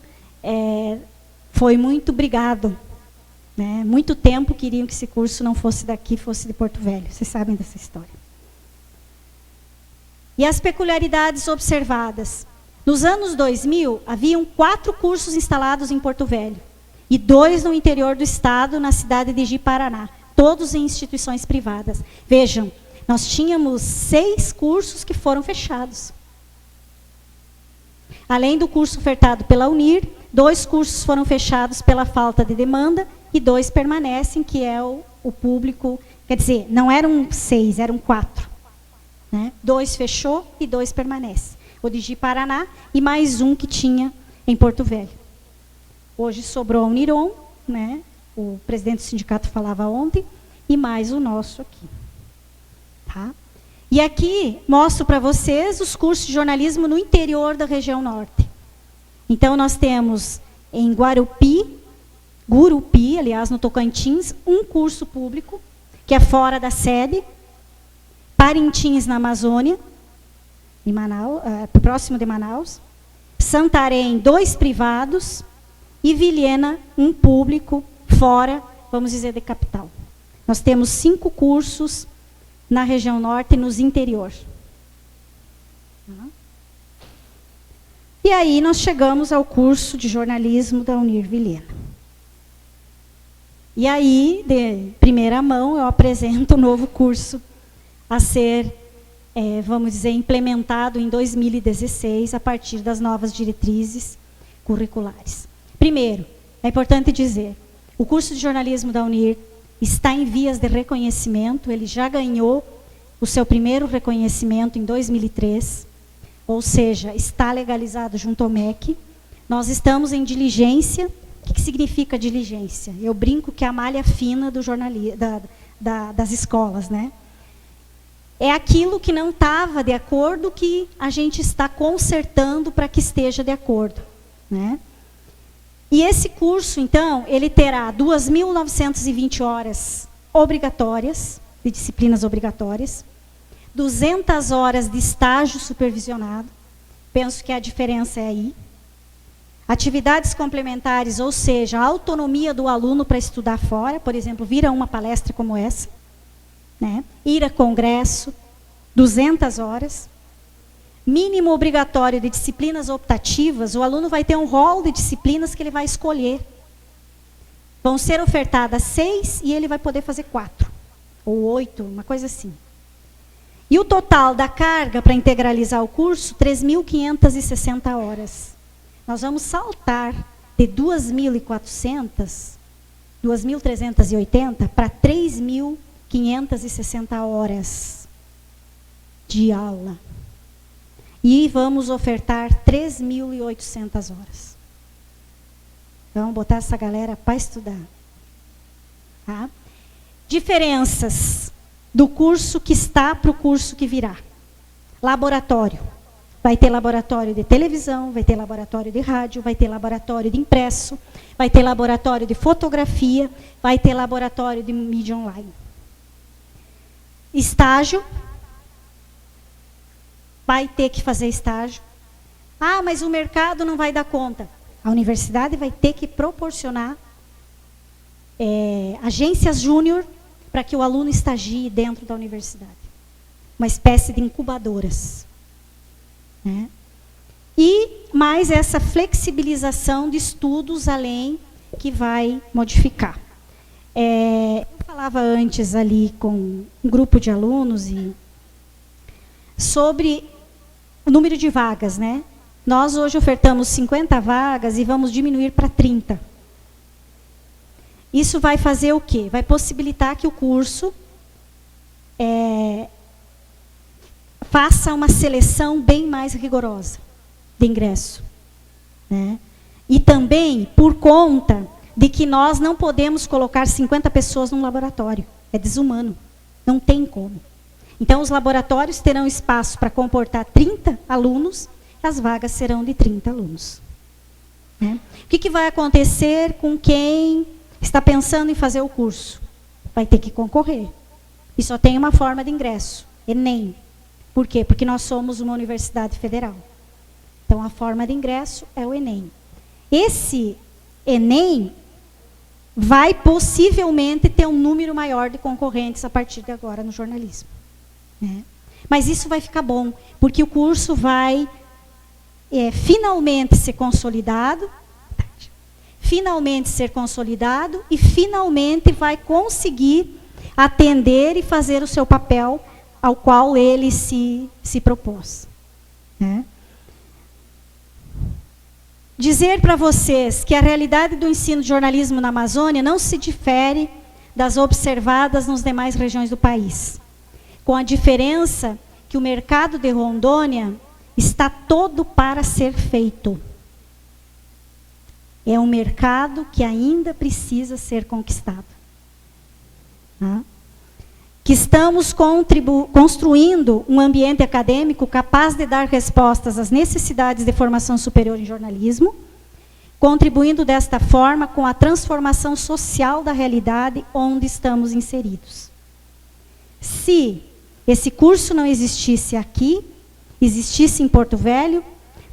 foi muito brigado. Né? Muito tempo queriam que esse curso não fosse daqui, fosse de Porto Velho. Vocês sabem dessa história. E as peculiaridades observadas. Nos anos 2000, haviam 4 cursos instalados em Porto Velho e 2 no interior do estado, na cidade de Ji-Paraná, todos em instituições privadas. Vejam, nós tínhamos 6 cursos que foram fechados. Além do curso ofertado pela Unir, 2 cursos foram fechados pela falta de demanda e 2 permanecem, que é o público, quer dizer, não eram 6, eram 4. Né? 2 fechou e 2 permanecem. O de Ji-Paraná e mais um que tinha em Porto Velho. Hoje sobrou a Uniron, né? O presidente do sindicato falava ontem, e mais o nosso aqui. Tá? E aqui mostro para vocês os cursos de jornalismo no interior da região norte. Então, nós temos em Gurupi, aliás, no Tocantins, um curso público, que é fora da sede, Parintins, na Amazônia, em Manaus, próximo de Manaus, Santarém, 2 privados, e Vilhena, um público, fora, vamos dizer, de capital. Nós temos 5 cursos na região norte e nos interior. E aí nós chegamos ao curso de jornalismo da Unir Vilhena. E aí, de primeira mão, eu apresento o novo curso a ser, vamos dizer, implementado em 2016, a partir das novas diretrizes curriculares. Primeiro, é importante dizer, o curso de jornalismo da Unir está em vias de reconhecimento, ele já ganhou o seu primeiro reconhecimento em 2003, ou seja, está legalizado junto ao MEC. Nós estamos em diligência. O que significa diligência? Eu brinco que é a malha fina do das escolas, né? É aquilo que não estava de acordo que a gente está consertando para que esteja de acordo, né? E esse curso, então, ele terá 2.920 horas obrigatórias, de disciplinas obrigatórias, 200 horas de estágio supervisionado, penso que a diferença é aí, atividades complementares, ou seja, a autonomia do aluno para estudar fora, por exemplo, vir a uma palestra como essa, né? Ir a congresso, 200 horas, mínimo obrigatório de disciplinas optativas, o aluno vai ter um rol de disciplinas que ele vai escolher. Vão ser ofertadas 6 e ele vai poder fazer 4, ou 8, uma coisa assim. E o total da carga para integralizar o curso, 3.560 horas. Nós vamos saltar de 2.400, 2.380 para 3.560 horas de aula. e vamos ofertar 3.800 horas. Vamos botar essa galera para estudar. Tá? Diferenças do curso que está para o curso que virá. Laboratório. Vai ter laboratório de televisão, vai ter laboratório de rádio, vai ter laboratório de impresso, vai ter laboratório de fotografia, vai ter laboratório de mídia online. Estágio. Vai ter que fazer estágio. Ah, mas o mercado não vai dar conta. A universidade vai ter que proporcionar agências júnior para que o aluno estagie dentro da universidade. Uma espécie de incubadoras. Né? E mais essa flexibilização de estudos além que vai modificar. Eu falava antes ali com um grupo de alunos sobre o número de vagas, né? Nós hoje ofertamos 50 vagas e vamos diminuir para 30. Isso vai fazer o quê? Vai possibilitar que o curso faça uma seleção bem mais rigorosa de ingresso. Né? E também por conta de que nós não podemos colocar 50 pessoas num laboratório. É desumano. Não tem como. Então, os laboratórios terão espaço para comportar 30 alunos, as vagas serão de 30 alunos. Né? O que vai acontecer com quem está pensando em fazer o curso? Vai ter que concorrer. E só tem uma forma de ingresso, Enem. Por quê? Porque nós somos uma universidade federal. Então, a forma de ingresso é o Enem. Esse Enem vai possivelmente ter um número maior de concorrentes a partir de agora no jornalismo. Né? Mas isso vai ficar bom, porque o curso vai finalmente ser consolidado, e finalmente vai conseguir atender e fazer o seu papel ao qual ele se propôs. Né? Dizer para vocês que a realidade do ensino de jornalismo na Amazônia não se difere das observadas nas demais regiões do país, com a diferença que o mercado de Rondônia está todo para ser feito. É um mercado que ainda precisa ser conquistado. Tá? Que estamos construindo um ambiente acadêmico capaz de dar respostas às necessidades de formação superior em jornalismo, contribuindo desta forma com a transformação social da realidade onde estamos inseridos. Se esse curso não existisse aqui, existisse em Porto Velho,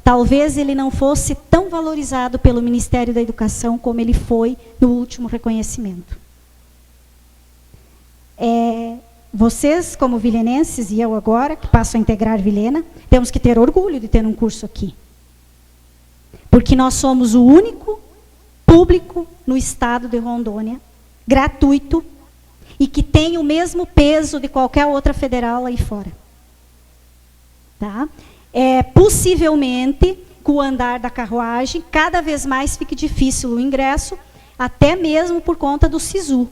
talvez ele não fosse tão valorizado pelo Ministério da Educação como ele foi no último reconhecimento. Vocês, como vilenenses, e eu agora, que passo a integrar Vilhena, temos que ter orgulho de ter um curso aqui. Porque nós somos o único público no estado de Rondônia, gratuito, e que tem o mesmo peso de qualquer outra federal aí fora. Tá? Possivelmente, com o andar da carruagem, cada vez mais fique difícil o ingresso, até mesmo por conta do SISU.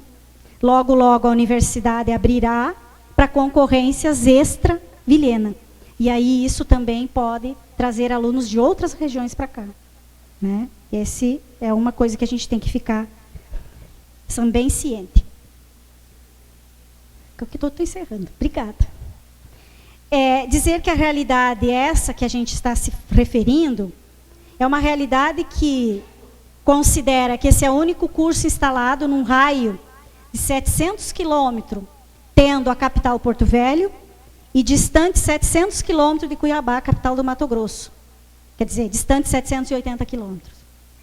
Logo, logo a universidade abrirá para concorrências extra-Vilhena. E aí isso também pode trazer alunos de outras regiões para cá. Né? Esse é uma coisa que a gente tem que ficar bem ciente. Estou encerrando. Obrigada. Dizer que a realidade essa que a gente está se referindo é uma realidade que considera que esse é o único curso instalado num raio de 700 quilômetros, tendo a capital Porto Velho, e distante 700 quilômetros de Cuiabá, capital do Mato Grosso. Quer dizer, distante 780 quilômetros.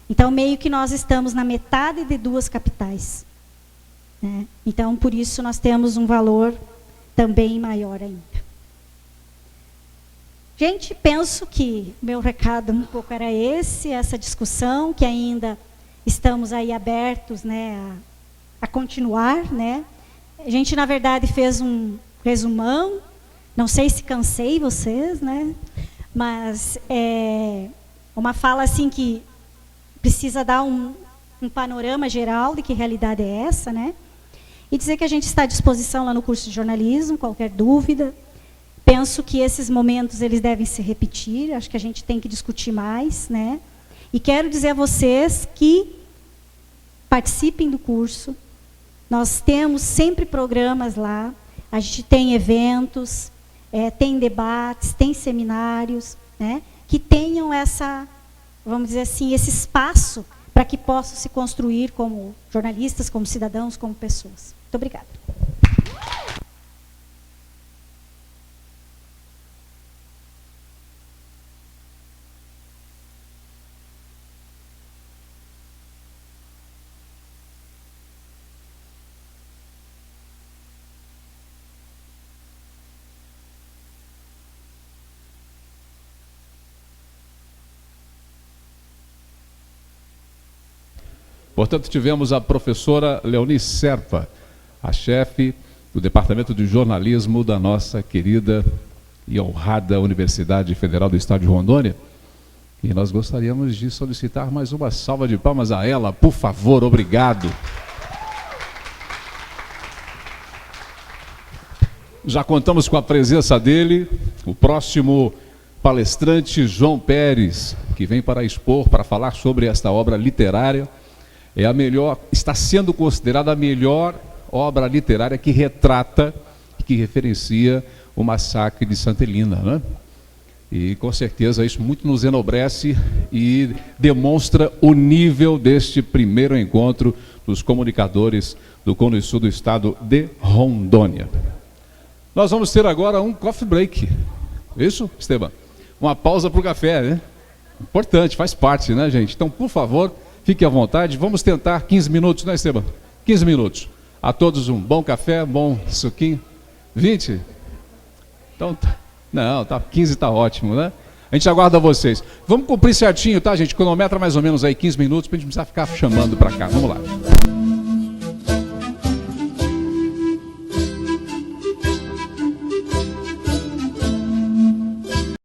Então, meio que nós estamos na metade de duas capitais. Né? Então, por isso, nós temos um valor também maior ainda. Gente, penso que o meu recado um pouco era essa discussão, que ainda estamos aí abertos, né, a continuar, né? A gente, na verdade, fez um resumão, não sei se cansei vocês, né? Mas uma fala assim que precisa dar um panorama geral de que realidade é essa, né? E dizer que a gente está à disposição lá no curso de jornalismo, qualquer dúvida, Penso que esses momentos eles devem se repetir, acho que a gente tem que discutir mais, né? E quero dizer a vocês que participem do curso. Nós temos sempre programas lá, a gente tem eventos, tem debates, tem seminários, né? Que tenham essa, vamos dizer assim, esse espaço para que possam se construir como jornalistas, como cidadãos, como pessoas. Muito obrigada. Portanto, tivemos a professora Leonice Serpa, a chefe do Departamento de Jornalismo da nossa querida e honrada Universidade Federal do Estado de Rondônia. E nós gostaríamos de solicitar mais uma salva de palmas a ela, por favor, obrigado. Já contamos com a presença dele, o próximo palestrante, João Pérez, que vem para expor, para falar sobre esta obra literária. É a melhor, está sendo considerada a melhor obra literária que retrata, que referencia o massacre de Santa Helena, né? E com certeza isso muito nos enobrece e demonstra o nível deste primeiro encontro dos comunicadores do Cone Sul do estado de Rondônia. Nós vamos ter agora um coffee break. Isso, Esteban? Uma pausa para o café, né? Importante, faz parte, né, gente? Então, por favor, fique à vontade. Vamos tentar 15 minutos, né, Esteban? 15 minutos. A todos um bom café, bom suquinho. 20? Então, não, 15 está ótimo, né? A gente aguarda vocês. Vamos cumprir certinho, tá, gente? Cronometra mais ou menos aí 15 minutos, para a gente não precisar ficar chamando para cá. Vamos lá.